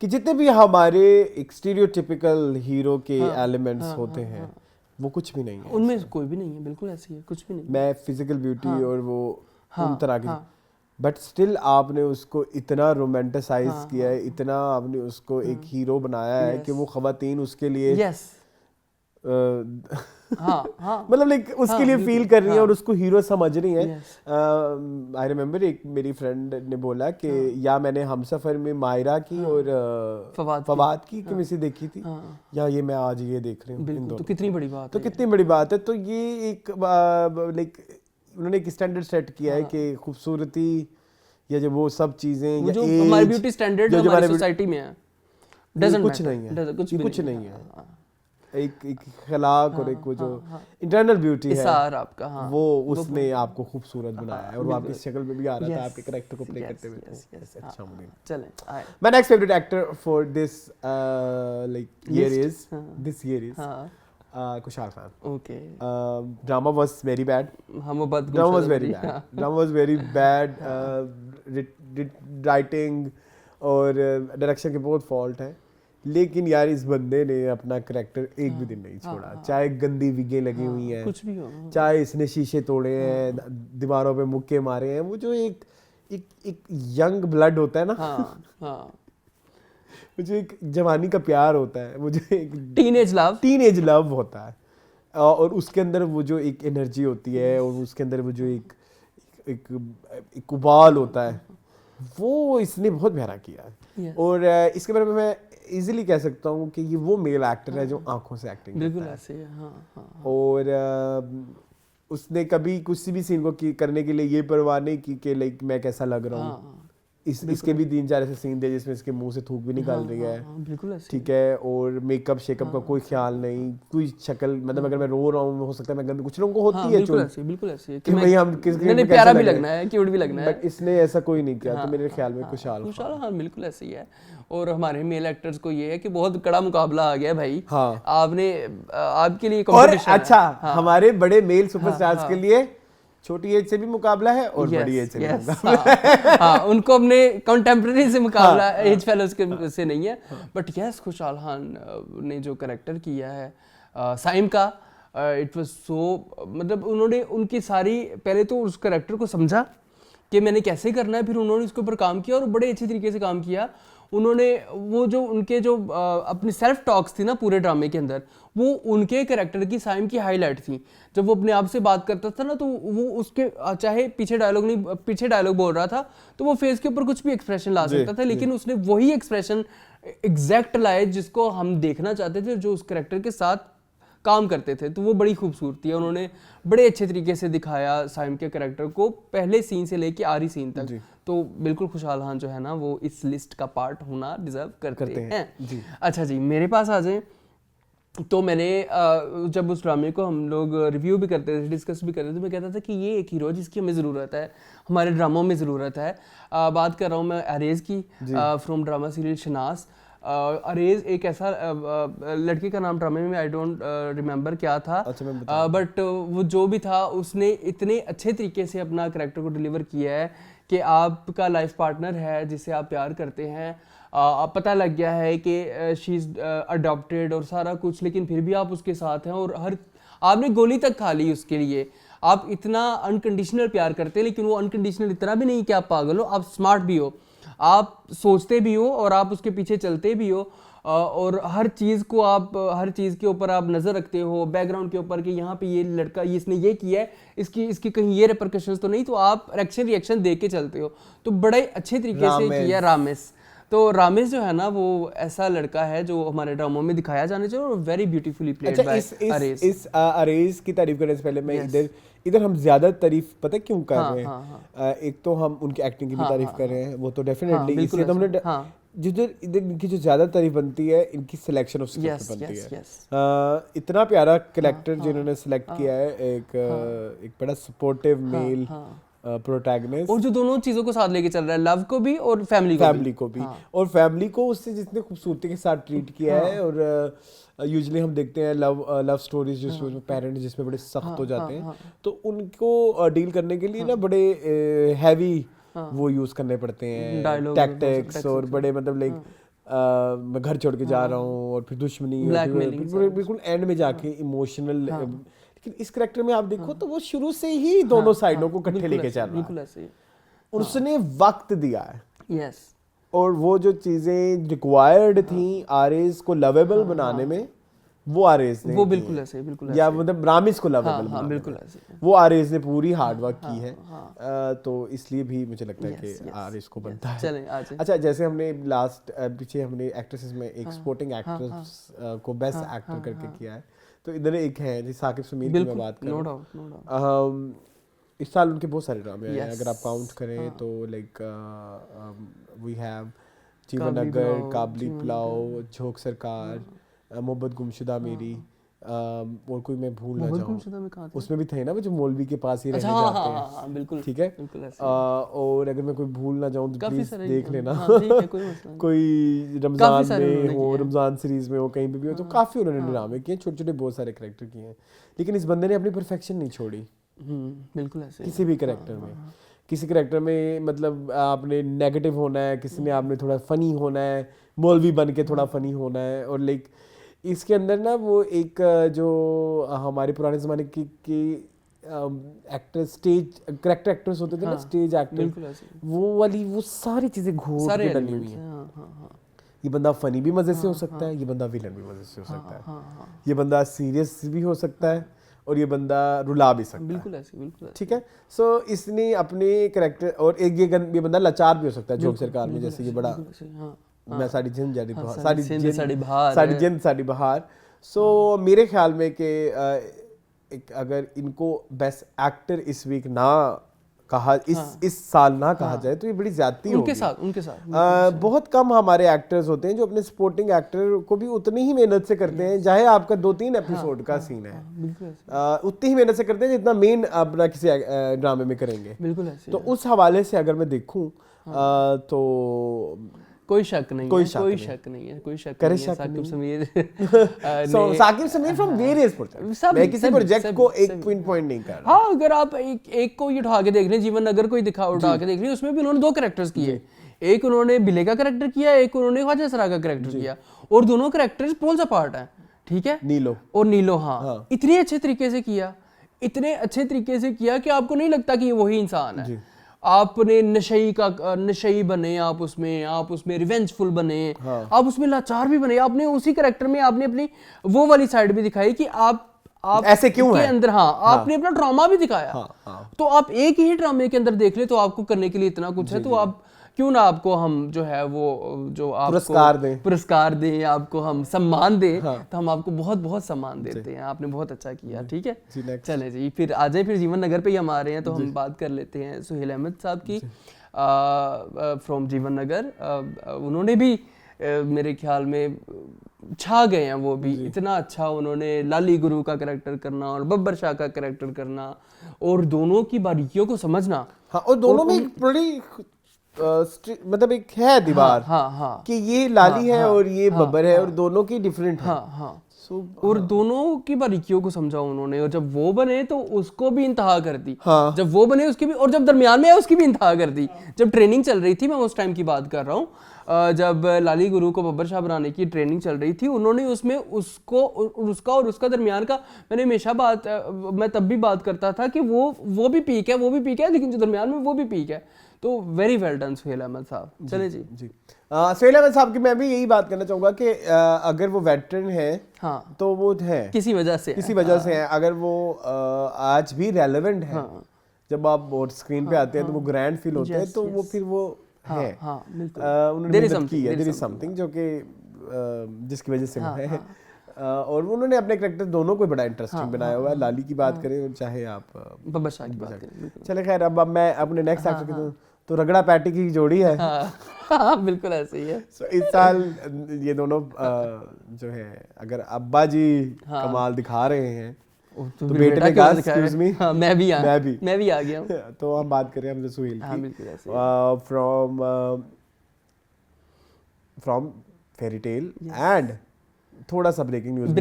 कि जितने भी हमारे एक स्टीरियोटिपिकल हीरो के एलिमेंट्स होते हैं वो कुछ भी नहीं है, उनमें कोई भी नहीं है, बिल्कुल ऐसी है, कुछ भी नहीं। मैं फिजिकल ब्यूटी और वो उन तरह की, बट स्टिल आपने उसको इतना रोमांटिसाइज किया है, इतना आपने उसको एक हीरो बनाया है कि वो खवातीन उसके लिए मतलब लाइक उसके लिए फील कर रही है और उसको हीरो समझ रही है। आई रिमेम्बर एक मेरी फ्रेंड ने बोला कि या मैंने हमसफर में मायरा की और फवाद की केमिस्ट्री देखी थी, या ये मैं आज ये देख रही हूँ। तो कितनी बड़ी बात है, तो कितनी बड़ी बात है। तो ये एक लाइक उन्होंने एक स्टैंडर्ड सेट किया है कि खूबसूरती या जो वो सब चीजें या जो हमारी ब्यूटी स्टैंडर्ड जो हमारी सोसाइटी में है, कुछ नहीं है, कुछ नहीं है। एक अखलाक और एक वो जो इंटरनल ब्यूटी है आपका, वो उसने आपको खूबसूरत बनाया है, और वो आपकी शक्ल में भी आ रहा था आपके कैरेक्टर को प्ले करते हुए। अच्छा मुझे चलें, my next favourite actor for this like year is Kushal Khan. Okay. Drama was very bad. Drama was very bad. Writing और डायरेक्शन के बहुत फॉल्ट है, लेकिन यार इस बंदे ने अपना करेक्टर एक भी दिन नहीं छोड़ा। चाहे गंदी विगें लगी हुई हैं, कुछ भी हो, चाहे इसने शीशे तोड़े हैं, दीवारों पे मुक्के मारे हैं, वो जो एक यंग ब्लड होता है ना, मुझे एक जवानी का प्यार होता है, मुझे एक टीनेज लव होता है, और उसके अंदर वो जो एक एनर्जी होती है और उसके अंदर वो जो एक उबाल होता है, वो इसने बहुत प्यारा किया है। और इसके बारे में मैं इजीली कह सकता हूँ कि ये वो मेल एक्टर है जो आंखों से एक्टिंग बिल्कुल करता है। ऐसे और उसने कभी किसी भी सीन को करने के लिए ये परवाह नहीं की कि लाइक मैं कैसा लग रहा हूँ, इसके भी 3-4 ऐसे सीन थे जिसमें इसके मुंह से थूक भी निकाल रही है, बिल्कुल ऐसे। ठीक है, और मेकअप शेकअप का कोई ख्याल नहीं, कोई शक्ल, मतलब अगर मैं रो रहा हूँ हो सकता है मैं गंदी, कुछ लोगों को होती है चुल बिल्कुल ऐसे कि भाई हम किस मैंने प्यारा भी लगना है, क्यूट भी लगना है, बट इसने ऐसा कोई नहीं किया। तो मेरे ख्याल में खुशहाल हाँ बिल्कुल ऐसे ही है। और हमारे मेल एक्टर्स को ये है कि बहुत कड़ा मुकाबला आ गया भाई। हाँ, आपने आपके लिए और कंपटीशन अच्छा हमारे बड़े मेल सुपरस्टार्स के लिए छोटी एज से भी मुकाबला है और बड़ी एज से भी मुकाबला है। हाँ, उनको अपने कंटेम्प्रेरी से मुकाबला एज फेलोज के से नहीं है। बट यस, खुशहाल खान ने जो कैरेक्टर किया है साइम का, इट वाज सो, मतलब उन्होंने उनकी सारी, पहले तो उस कैरेक्टर को समझा कि मैंने कैसे करना है, फिर उन्होंने उसके ऊपर काम किया और बड़े अच्छे तरीके से काम किया उन्होंने। वो जो उनके जो अपनी सेल्फ टॉक्स थी ना पूरे ड्रामे के अंदर, वो उनके कैरेक्टर की, साइम की हाईलाइट थी। जब वो अपने आप से बात करता था ना, तो वो उसके चाहे पीछे डायलॉग बोल रहा था तो वो फेस के ऊपर कुछ भी एक्सप्रेशन ला सकता था, लेकिन उसने वही एक्सप्रेशन एग्जैक्ट लाए जिसको हम देखना चाहते थे, जो उस कैरेक्टर के साथ काम करते थे। तो वो बड़ी खूबसूरती है, उन्होंने बड़े अच्छे तरीके से दिखाया साइम के कैरेक्टर को, पहले सीन से लेके आखिरी सीन तक। तो बिल्कुल खुशहाल खान जो है ना, वो इस लिस्ट का पार्ट होना डिजर्व करते हैं। जी। अच्छा जी, मेरे पास आ जाए। तो मैंने जब उस ड्रामे को हम लोग रिव्यू भी करते थे, डिस्कस भी करते थे, मैं कहता था कि ये एक हीरो जिसकी हमें ज़रूरत है, हमारे ड्रामों में ज़रूरत है। बात कर रहा हूँ मैं अरेज की, फ्रॉम ड्रामा सीरियल शनास। अरेज एक ऐसा लड़के का नाम ड्रामे में आई डोंट रिमेंबर क्या था, बट वो जो भी था उसने इतने अच्छे तरीके से अपना कैरेक्टर को डिलीवर किया है कि आपका लाइफ पार्टनर है जिसे आप प्यार करते हैं, पता लग गया है कि शी इज़ अडॉप्टेड और सारा कुछ, लेकिन फिर भी आप उसके साथ हैं और हर आपने गोली तक खा ली उसके लिए। आप इतना अनकंडीशनल प्यार करते हैं, लेकिन वो अनकंडीशनल इतना भी नहीं कि आप पागल हो, आप स्मार्ट भी हो, आप सोचते भी हो और आप उसके पीछे चलते भी हो, और हर चीज़ को आप, हर चीज़ के ऊपर आप नज़र रखते हो, बैकग्राउंड के ऊपर कि यहाँ पे ये लड़का इसने ये किया है, इसकी कहीं ये रिपरकशंस तो नहीं, तो आप रिएक्शन देख के चलते हो। तो बड़े अच्छे तरीके से किया रामेश। तो रामेश जो है ना, वो ऐसा लड़का है जो हमारे ड्रामों में दिखाया जाना चाहिए और very beautifully played by arrays. इस अरेज की तारीफ करने से पहले मैं इधर हम ज्यादा तारीफ पता क्यों कर रहे हैं? एक तो हम उनकी एक्टिंग की भी तारीफ कर रहे हैं, वो तो डेफिनेटली, इसलिए तो हमने जिधर इनकी जो ज्यादा तारीफ बनती है, इनकी सिलेक्शन ऑफ स्क्रिप्ट बनती है। इतना प्यारा कैरेक्टर जिन्होंने सिलेक्ट किया है, एक बड़ा सपोर्टिव मेल प्रोटैगनिस्ट, और जो दोनों चीजों को साथ लेके चल रहा है, लव को भी और फैमिली को भी। और फैमिली को उससे जितने खूबसूरती के साथ ट्रीट किया है। और यूजुअली हम देखते हैं लव स्टोरीज जिसमें पेरेंट्स जिसमें बड़े सख्त हो जाते हैं, तो उनको डील करने के लिए ना बड़े हैवी वो यूज करने पड़ते हैं टैक्टिक्स, और बड़े मतलब लाइक मैं घर छोड़ के जा रहा हूँ और फिर दुश्मनी, बिल्कुल एंड में जाके इमोशनल। लेकिन इस कैरेक्टर में आप देखो तो वो शुरू से ही दोनों साइडों को इकट्ठे लेके चल रहा है, उसने वक्त दिया है। यस, और वो जो चीजें रिक्वायर्ड थी आरेज को लवेबल बनाने में, वो आरेज ने, वो बिल्कुल ऐसे, बिल्कुल ऐसे, या मतलब रामेश को लवेबल बनाने बिल्कुल ऐसे, वो आरेज ने पूरी हार्ड वर्क की है। तो इसलिए भी मुझे लगता है कि आरेज को बनता है। चलें, अच्छा, जैसे हमने लास्ट पीछे हमने एक्ट्रेसेस में एक सपोर्टिंग एक्ट्रेस को बेस्ट एक्टर करके किया है, तो इधर एक है जी साकिब समीर की मैं बात करूं। इस साल उनके बहुत सारे ड्रामे आए हैं, अगर आप काउंट करें तो लाइक वी हैव जीवनगर, काबली पुलाव, झोंक सरकार, मोहब्बत गुमशुदा मेरी, और कोई मैं भूल ना जाऊं, उसमें भी थे ना वो जो मौलवी के पास ही रहने जाते हैं, बिल्कुल, ठीक है, और अगर मैं कोई भूल ना जाऊं तो प्लीज देख लेना। कोई रमजान में हो, रमजान सीरीज में हो, कहीं भी हो, तो काफी उन्होंने ड्रामे किए, छोटे छोटे बहुत सारे कैरेक्टर किए हैं, लेकिन इस बंदे ने अपनी परफेक्शन नहीं छोड़ी। बिल्कुल ऐसे किसी भी कैरेक्टर में, किसी कैरेक्टर में मतलब आपने नेगेटिव होना है, किसी में आपने थोड़ा फनी होना है, मौलवी बन के थोड़ा फनी होना है, और लाइक इसके अंदर ना वो एक जो हमारे पुराने ज़माने की एक्टर, स्टेज करेक्टर एक्टर्स होते थे ना, स्टेज एक्टर, वो वाली वो सारी चीज़ें घोट के डली हुई हैं। ये बंदा फनी भी मज़े से हो सकता है, ये बंदा विलन भी मज़े से हो सकता है, ये बंदा सीरियस भी हो सकता है, और ये बंदा रुला भी सकता है, बिल्कुल ऐसे, ठीक है। सो इसने अपने कैरेक्टर, और एक ये बंदा लाचार भी हो सकता है, झोंक सरकार में, जैसे ये बड़ा मैं साड़ी जिंद साड़ी बहार। सो मेरे ख्याल में कि एक अगर इनको बेस्ट एक्टर इस वीक ना कहा इस साल ना कहा जाए तो ये बड़ी ज्यादती होगी। उनके साथ बहुत कम हमारे एक्टर्स होते हैं जो अपने सपोर्टिंग एक्टर को भी उतनी ही मेहनत से करते हैं, चाहे आपका 2-3 एपिसोड का सीन है, उतनी ही मेहनत से करते हैं जितना मेन अपना किसी ड्रामे में करेंगे। बिल्कुल ऐसे तो उस हवाले से अगर मैं देखूं तो कोई शक नहीं है, Saqib Sameer Saqib Sameer from various projects, मैं किसी प्रोजेक्ट को एक पॉइंट नहीं कर रहा। हाँ, अगर आप एक को ये उठा के देख लें, जीवन नगर को ही उठा के देख लें, उसमें भी उन्होंने 2 कैरेक्टर्स किए, एक उन्होंने बिले का कैरेक्टर किया, एक उन्होंने ख्वाजा सरा का कैरेक्टर किया, और दोनों कैरेक्टर्स पोल्स अपार्ट हैं, ठीक है, नीलो हाँ, इतने अच्छे तरीके से किया, इतने अच्छे तरीके से किया कि आपको नहीं लगता कि ये वही इंसान है। आपने नशई बने, आप उसमें रिवेंजफुल बने, आप उसमें लाचार भी बने, आपने उसी कैरेक्टर में आपने अपनी वो वाली साइड भी दिखाई कि आप ऐसे क्यों है अंदर, आपने अपना ड्रामा भी दिखाया। तो आप एक ही ड्रामे के अंदर देख ले तो आपको करने के लिए इतना कुछ है, तो आप क्यों ना आपको हम जो है वो जो आपको पुरस्कार दें, आपको हम सम्मान दें, तो हम आपको बहुत बहुत सम्मान देते हैं। आपने बहुत अच्छा किया, ठीक है। चले जी, फिर आ जाए, फिर जीवन नगर पे ही हम आ रहे हैं, तो हम बात कर लेते हैं सुहेल अहमद साहब की फ्रॉम जीवन नगर। उन्होंने भी मेरे ख्याल में छा गए हैं, वो भी इतना अच्छा उन्होंने लाली गुरु का कैरेक्टर करना और बब्बर शाह का कैरेक्टर करना और दोनों की बारीकियों को समझना। हाँ, और दोनों में बड़ी मतलब एक है दीवार कि ये लाली है और ये बब्बर है, और दोनों की डिफरेंट है। और दोनों की बारीकियों को समझा उन्होंने, और जब वो बने तो उसको भी इंतहा कर दी, जब वो बने उसकी भी, और जब दरमियान में है उसकी भी इंतहा कर दी। जब ट्रेनिंग चल रही थी, मैं उस टाइम की बात कर रहा हूँ, जब लाली गुरु को बब्बर शाह बनाने की ट्रेनिंग चल रही थी, उन्होंने उसमें उसको उसका और उसका दरमियान का, मैंने हमेशा मैं तब भी बात करता था कि वो भी पीक है, लेकिन जो दरमियान में वो भी पीक है। तो very well done Suhail Ahmad साहब। चले जी सुहेल अहमद साहब की मैं भी यही बात करना चाहूँगा कि अगर वो वेटरन है, हाँ, तो वो है किसी वजह से है। अगर वो आज भी रेलेवेंट है, जब आप स्क्रीन पे आते हैं तो वो ग्रैंड फील होते हैं, तो वो फिर वो है, उन्होंने मेहनत की है, देयर इज समथिंग जो कि जिसकी वजह से वो है। और उन्होंने अपने कैरेक्टर दोनों को बड़ा इंटरेस्टिंग बनाया हुआ है। लाली की बात करें और चाहे आप बब्बर शाह की बात करें। चले खैर, अब मैं अपने नेक्स्ट एक्टर की तो रगड़ा पैटी की जोड़ी है। बिल्कुल ऐसे ही है। इस साल ये दोनों जो है, अगर अब्बा जी कमाल दिखा रहे हैं तो बेटे ने कहा एक्सक्यूज मी, मैं भी आ गया हूं। तो हम बात करें हम सुहेल की, फ्रॉम फेरी टेल, एंड थोड़ा सा ब्रेकिंग न्यूज़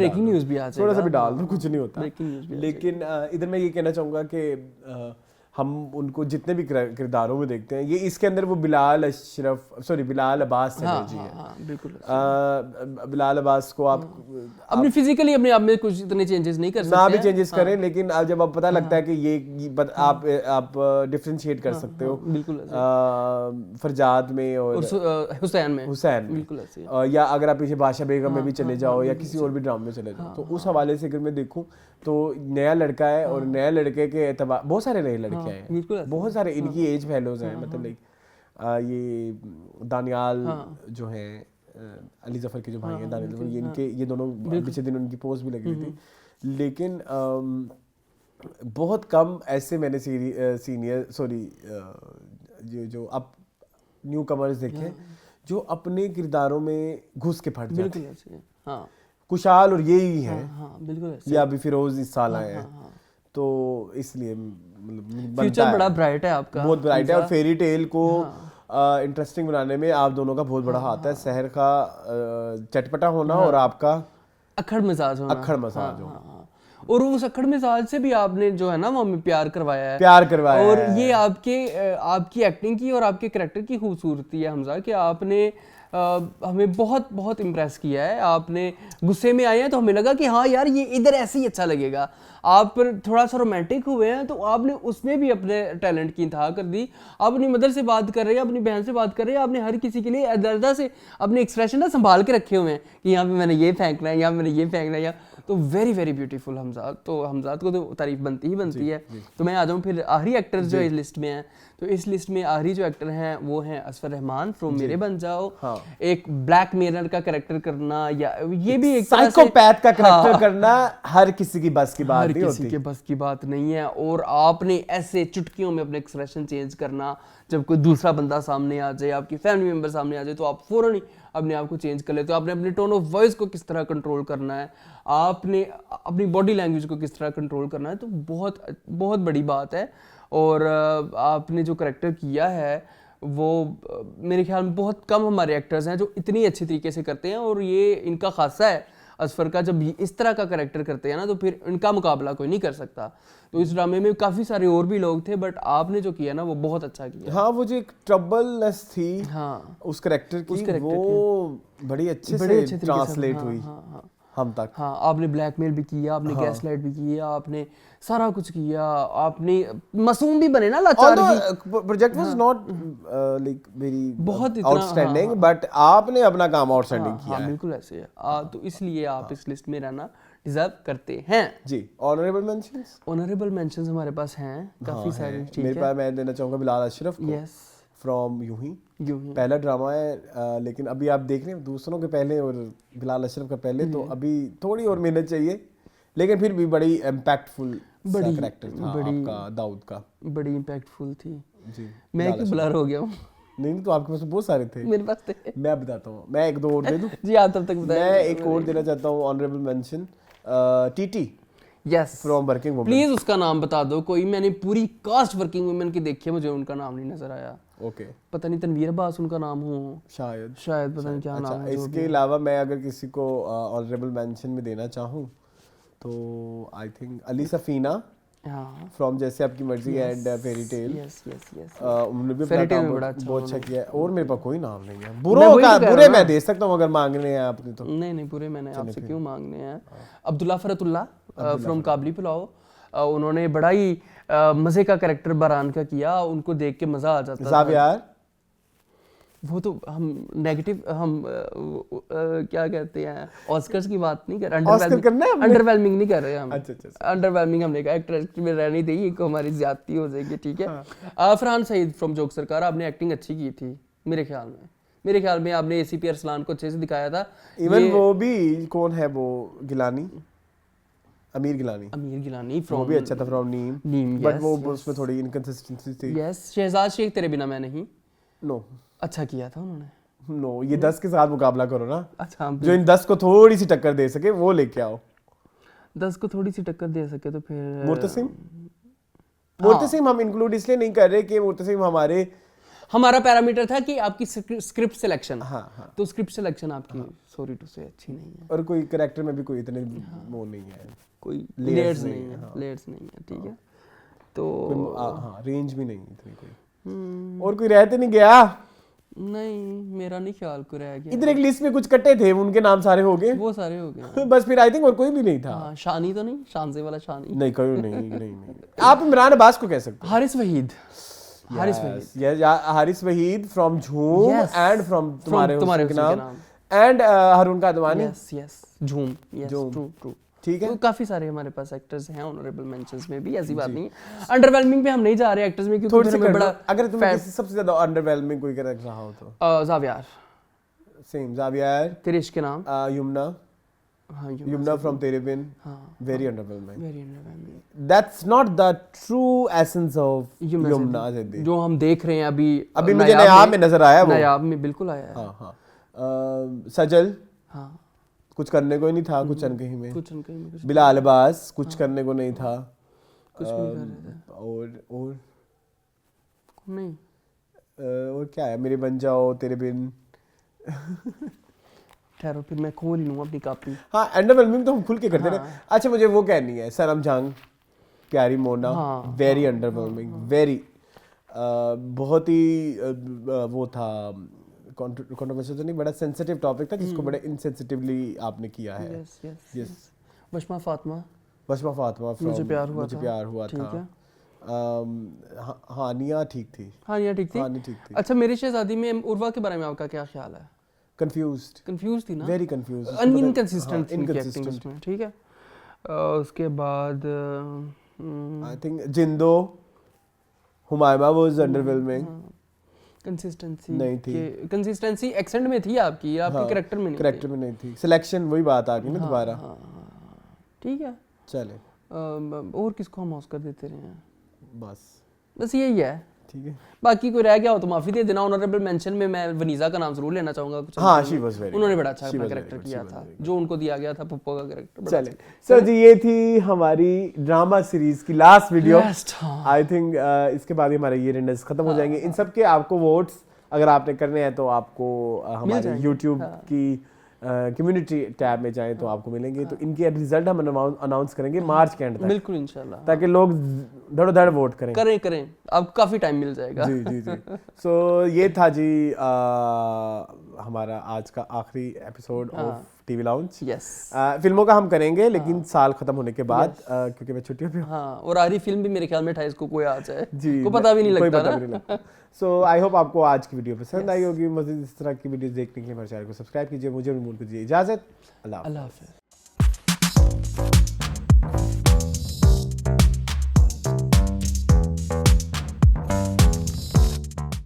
भी आ जाएगा, थोड़ा सा भी डाल दो, कुछ नहीं होता। लेकिन इधर मैं ये कहना चाहूँगा कि हम उनको जितने भी किरदारों में देखते हैं, ये इसके अंदर वो बिलाल अब्बास जी हैं। बिल्कुल बिलाल अब्बास को आप अपनी फिजिकली अपने आप में कुछ इतने चेंजेस नहीं कर सकते, ना भी चेंजेस करें, लेकिन जब आप पता लगता है कि ये आप डिफरेंशिएट कर सकते हो। बिल्कुल फरजाद में और हुसैन में, बिल्कुल, या अगर आप पीछे बादशाह बेगम में भी चले जाओ या किसी और भी ड्रामे में चले जाओ, तो उस हवाले से अगर मैं देखूं तो नया लड़का है, और नया लड़के के एतबार बहुत सारे नए लड़के हैं, बहुत सारे इनकी एज फेलोज हैं, मतलब लाइक ये दानियाल जो है, अली जफर के जो भाई हैं दानियाल जफर, ये दोनों पिछले दिन उनकी पोस्ट भी लगी थी। लेकिन बहुत कम ऐसे मैंने जो अब न्यू कमर्स देखे जो अपने किरदारों में घुस के फट जाते हैं। कुशाल और यही है, या अभी फिरोज इस साल आए हैं, तो इसलिए फ्यूचर बड़ा ब्राइट है आपका, बहुत ब्राइट है। और फेरी टेल को इंटरेस्टिंग बनाने में आप दोनों का बहुत बड़ा हाथ है। सहर का चटपटा होना और आपका अक्खड़ मिजाज होना, और उस अक्खड़ मिजाज से भी आपने जो है ना वो हमें प्यार करवाया है। और ये आपकी एक्टिंग की और आपके कैरेक्टर की खूबसूरती है हमजा, कि आपने हमें बहुत बहुत इम्प्रेस किया है। आपने गुस्से में आए हैं तो हमें लगा कि हाँ यार ये इधर ऐसे ही अच्छा लगेगा। आप थोड़ा सा रोमांटिक हुए हैं तो आपने उसमें भी अपने टैलेंट की इंतहा कर दी। आप अपनी मदर से बात कर रहे हैं, अपनी बहन से बात कर रहे हैं, आपने हर किसी के लिए दर्दा से अपने एक्सप्रेशन ना संभाल के रखे हुए हैं कि यहाँ पे मैंने ये फेंकना है, यहाँ मैंने ये फेंकना है, तो वेरी वेरी ब्यूटीफुल हमजाद, तो हमजाद को तो तारीफ बनती ही बनती है। तो मैं आ जाऊँ फिर आखिरी एक्टर्स जो इस लिस्ट में हैं, तो इस लिस्ट में आखिरी जो एक्टर हैं वो हैं असफर रहमान फ्रॉम मेरे बन जाओ। एक ब्लैक मिरर का कैरेक्टर करना, या ये भी एक तरह से साइकोपैथ का कैरेक्टर करना हर किसी की बस की बात हर नहीं किसी होती। के बस की बात नहीं है। और आपने ऐसे चुटकियों में अपने एक्सप्रेशन चेंज करना, जब कोई दूसरा बंदा सामने आ जाए, आपकी फैमिली मेंबर सामने आ जाए, तो आप फौरन ही अपने आप को चेंज कर लेते हो। आपने अपने टोन ऑफ वॉइस को किस तरह कंट्रोल करना है, आपने अपनी बॉडी लैंग्वेज को किस तरह कंट्रोल करना है, तो बहुत बहुत बड़ी बात है। और आपने जो करेक्टर किया है वो मेरे ख्याल में बहुत कम हमारे एक्टर्स हैं जो इतनी अच्छी तरीके से करते हैं, और ये इनका खासा है असफर का। जब इस तरह का करेक्टर करते हैं ना, तो फिर इनका मुकाबला कोई नहीं कर सकता। तो इस ड्रामे में काफ़ी सारे और भी लोग थे, बट आपने जो किया ना वो बहुत अच्छा किया। हाँ, वो जो एक ट्रबलनेस थी हाँ उस करेक्टर की, वो बड़ी अच्छे से ट्रांसलेट हुई हम तक। हाँ, आपने ब्लैकमेल भी किया, आपने गैसलाइट भी किया, आपने सारा कुछ किया, आपने मासूम भी बने ना, लाचार भी। Project was not like very बहुत इतना आउटस्टैंडिंग, बट आपने अपना काम आउटस्टैंडिंग किया है। बिल्कुल ऐसे है। तो इसलिए आप इस लिस्ट में रहना डिजर्व करते हैं जी। ऑनरेबल मेंशंस, ऑनरेबल मेंशंस हमारे पास हैं काफी सारे। ठीक मेरे पास मैं देना चाहूंगा बिलाल अशरफ को। यस, फ्रॉम यूं ही पहला ड्रामा है, लेकिन अभी आप देख रहे हैं दूसरों के पहले और बिलाल अशरफ का पहले, तो अभी थोड़ी और मेहनत चाहिए, लेकिन फिर भी बड़ी इम्पैक्टफुल कैरेक्टर था आपका दाऊद का, बड़ी इम्पैक्टफुल थी जी। मैं क्यों ब्लर हो गया हूँ? नहीं, तो आपके पास बहुत सारे थे। मेरे पास थे। मैं बताता हूँ, मैं एक दो और दे दूँ? जी आप तब तक बताएं। मैं एक और देना चाहता हूँ honourable mention, TT yes from working women. Please उसका नाम बता दो कोई। मैंने पूरी कास्ट वर्किंग वुमेन की देखी है, मुझे उनका नाम नहीं नजर आया। ओके, पता नहीं तनवीर अब्बास उनका नाम हो, शायद पता नहीं क्या नाम है। इसके अलावा मैं अगर किसी को ऑनरेबल मेंशन में देना चाहूँ तो I think Ali Safina from जैसे आपकी मर्जी and fairy tale. Yes yes yes, उन्होंने भी फेरी अपना टेल में काम बड़ा अच्छा बहुत अच्छा किया है। और मेरे पास कोई नाम नहीं है। बुरे मैं दे सकता हूँ अगर मांगने हैं आपने तो। नहीं बुरे मैंने आपसे क्यों मांगने हैं। अब्दुल्ला फरतुल्ला फ्रॉम काबली पुलाव, उन्होंने बड़ा ही मजे का कैरेक्टर बरान का किया, उनको देख के मजा आ जाता था। वो तो हम नेगेटिव, हम क्या कहते हैं, ऑस्कर्स की बात नहीं कर रहे, अंडरवेलमिंग नहीं कर रहे हम। अच्छा। अंडरवेलमिंग हमने कहा एक्टर में रहनी चाहिए, को हमारी ज्यादती हो जाएगी। ठीक है। फरहान सईद फ्रॉम जोक सरकार, आपने एक्टिंग अच्छी की थी मेरे ख्याल में आपने एसीपी अरसलान को अच्छे से दिखाया था। इवन वो भी कौन है वो गिलानी, अमीर गिलानी फ्रॉम, वो भी अच्छा था फ्रॉम नीम, बट वो उसमें थोड़ी इनकंसिस्टेंसी थी। यस, शहजाद शेख तेरे बिना मैं नहीं, नो अच्छा किया था उन्होंने। नो, ये 10 के साथ मुकाबला करो ना। अच्छा, जो इन 10 को थोड़ी सी टक्कर दे सके वो लेके आओ। 10 को थोड़ी सी टक्कर दे सके तो फिर मुर्तसिम हम इंक्लूड इसलिए नहीं कर रहे कि मुर्तसिम हमारा पैरामीटर था कि आपकी स्क्रिप्ट सिलेक्शन। हाँ। तो स्क्रिप्ट सिलेक्शन आपकी सॉरी टू से अच्छी नहीं है, और कोई कैरेक्टर में भी कोई इतने वो नहीं है, कोई लेयर्स नहीं है। ठीक है, तो हाँ रेंज भी नहीं इतनी कोई। और कोई रहते नहीं गया? नहीं, मेरा नहीं ख्याल को रह गया। इधर एक लिस्ट में कुछ कट्टे थे, उनके नाम सारे हो गए, वो सारे हो गए बस फिर आई थिंक और कोई भी नहीं था। शानी तो नहीं, शानजे वाला शानी नहीं, कोई नहीं। आप इमरान अब्बास को कह सकते हैं। हारिस वहीद फ्रॉम झूम एंड फ्रॉम तुम्हारे नाम एंड हरून कादवानी। यस झूम, यस ट्रू। ठीक है, तो काफी सारे हमारे पास एक्टर्स हैं ऑनरेबल मेंशंस में भी, ऐसी बात नहीं है। अंडरवेलमिंग पे हम नहीं जा रहे एक्टर्स में, क्योंकि फिर हमें बड़ा। अगर तुम्हें सबसे ज्यादा अंडरवेलमिंग कोई कैरेक्टर रहा हो तो जावियार। सेम जावियार। तेरे इश्क के नाम, Yumna from Tere Bin, very underwhelming. That's not the true essence of Yumna जो हम देख रहे हैं अभी मुझे नायाब में नजर आया, वो नायाब में बिल्कुल आया है। हां, सजल कुछ करने को ही नहीं था, कुछ अनकही में। बिलाल अब्बास कुछ करने को नहीं था, कुछ भी नहीं कर रहे थे। और नहीं, और क्या है, मेरे बन जाओ तेरे बिन। ठहरो, फिर मैं खोल लूँ अपनी कॉपी। हाँ, अंडरवेलमिंग तो हम खुल के करते रहे। अच्छा, मुझे वो कहनी है, सनम जंग, प्यारी मोना, वेरी अंडरवेलमिंग, वेरी बहुत ही वो था, कंट्रोवर्शियल तो नहीं, बड़ा सेंसिटिव टॉपिक था जिसको बड़े इनसेंसिटिवली आपने किया है। यस। वशमा फातिमा मुझे प्यार हुआ था। हानिया ठीक थी। अच्छा, मेरी शहजादी में उर्वा के बारे में आपका क्या ख्याल है? कंफ्यूज थी ना, वेरी कंफ्यूज, इनकंसिस्टेंट थी एक्टिंग में। ठीक है, उसके बाद I think Zindo, Humaima was underwhelming. Consistency नहीं थी। कंसिस्टेंसी एक्सेंट में थी आपकी, आपके कैरेक्टर में नहीं थी। कैरेक्टर में नहीं थी, सिलेक्शन वही बात आ गई ना दोबारा। ठीक है, चले और किसको हम ऑस्कर देते रहे हैं? बस यही है। ठीक है, बाकी कोई रह गया हो तो माफी दे देना। ऑनरेबल मेंशन में मैं वनीजा का नाम जरूर लेना चाहूंगा कुछ। हाँ, she was very उन्होंने good. बड़ा अच्छा She अपना was कैरेक्टर very good. किया She was था, very good. जो उनको दिया गया था पप्पो का कैरेक्टर। चले सर जी, ये थी हमारी ड्रामा सीरीज की लास्ट वीडियो। आई थिंक इसके बाद ही हमारे ये रेंडर्स खत्म हो जाएंगे। इन सब के आपको वोट्स अगर आपने करने हैं तो आपको हमारे यूट्यूब की कम्युनिटी टैब में जाएं तो आपको मिलेंगे। तो इनके रिजल्ट हम अनाउंस करेंगे मार्च के एंड तक, बिल्कुल इंशाल्लाह, ताकि लोग धड़ोधड़ वोट करें। करें अब काफी टाइम मिल जाएगा। जी जी जी। सो ये था जी हमारा आज का आखिरी episode of TV lounge. Yes, फिल्मों का हम करेंगे लेकिन साल खत्म होने के बाद, क्योंकि मैं छुट्टियों पे हूँ। हाँ, और आरी फिल्म भी मेरे ख्याल में 28 को कोई आ जाए जी, को पता भी नहीं कोई लगता पता ना। भी नहीं लगता। सो आई होप आपको आज की वीडियो पसंद आई होगी। मज़ीद इस तरह की वीडियोस देखने के लिए हमारे चैनल को सब्सक्राइब कीजिए। मुझे और मूल को दीजिए इजाज़त। अल्लाह हाफ़िज़।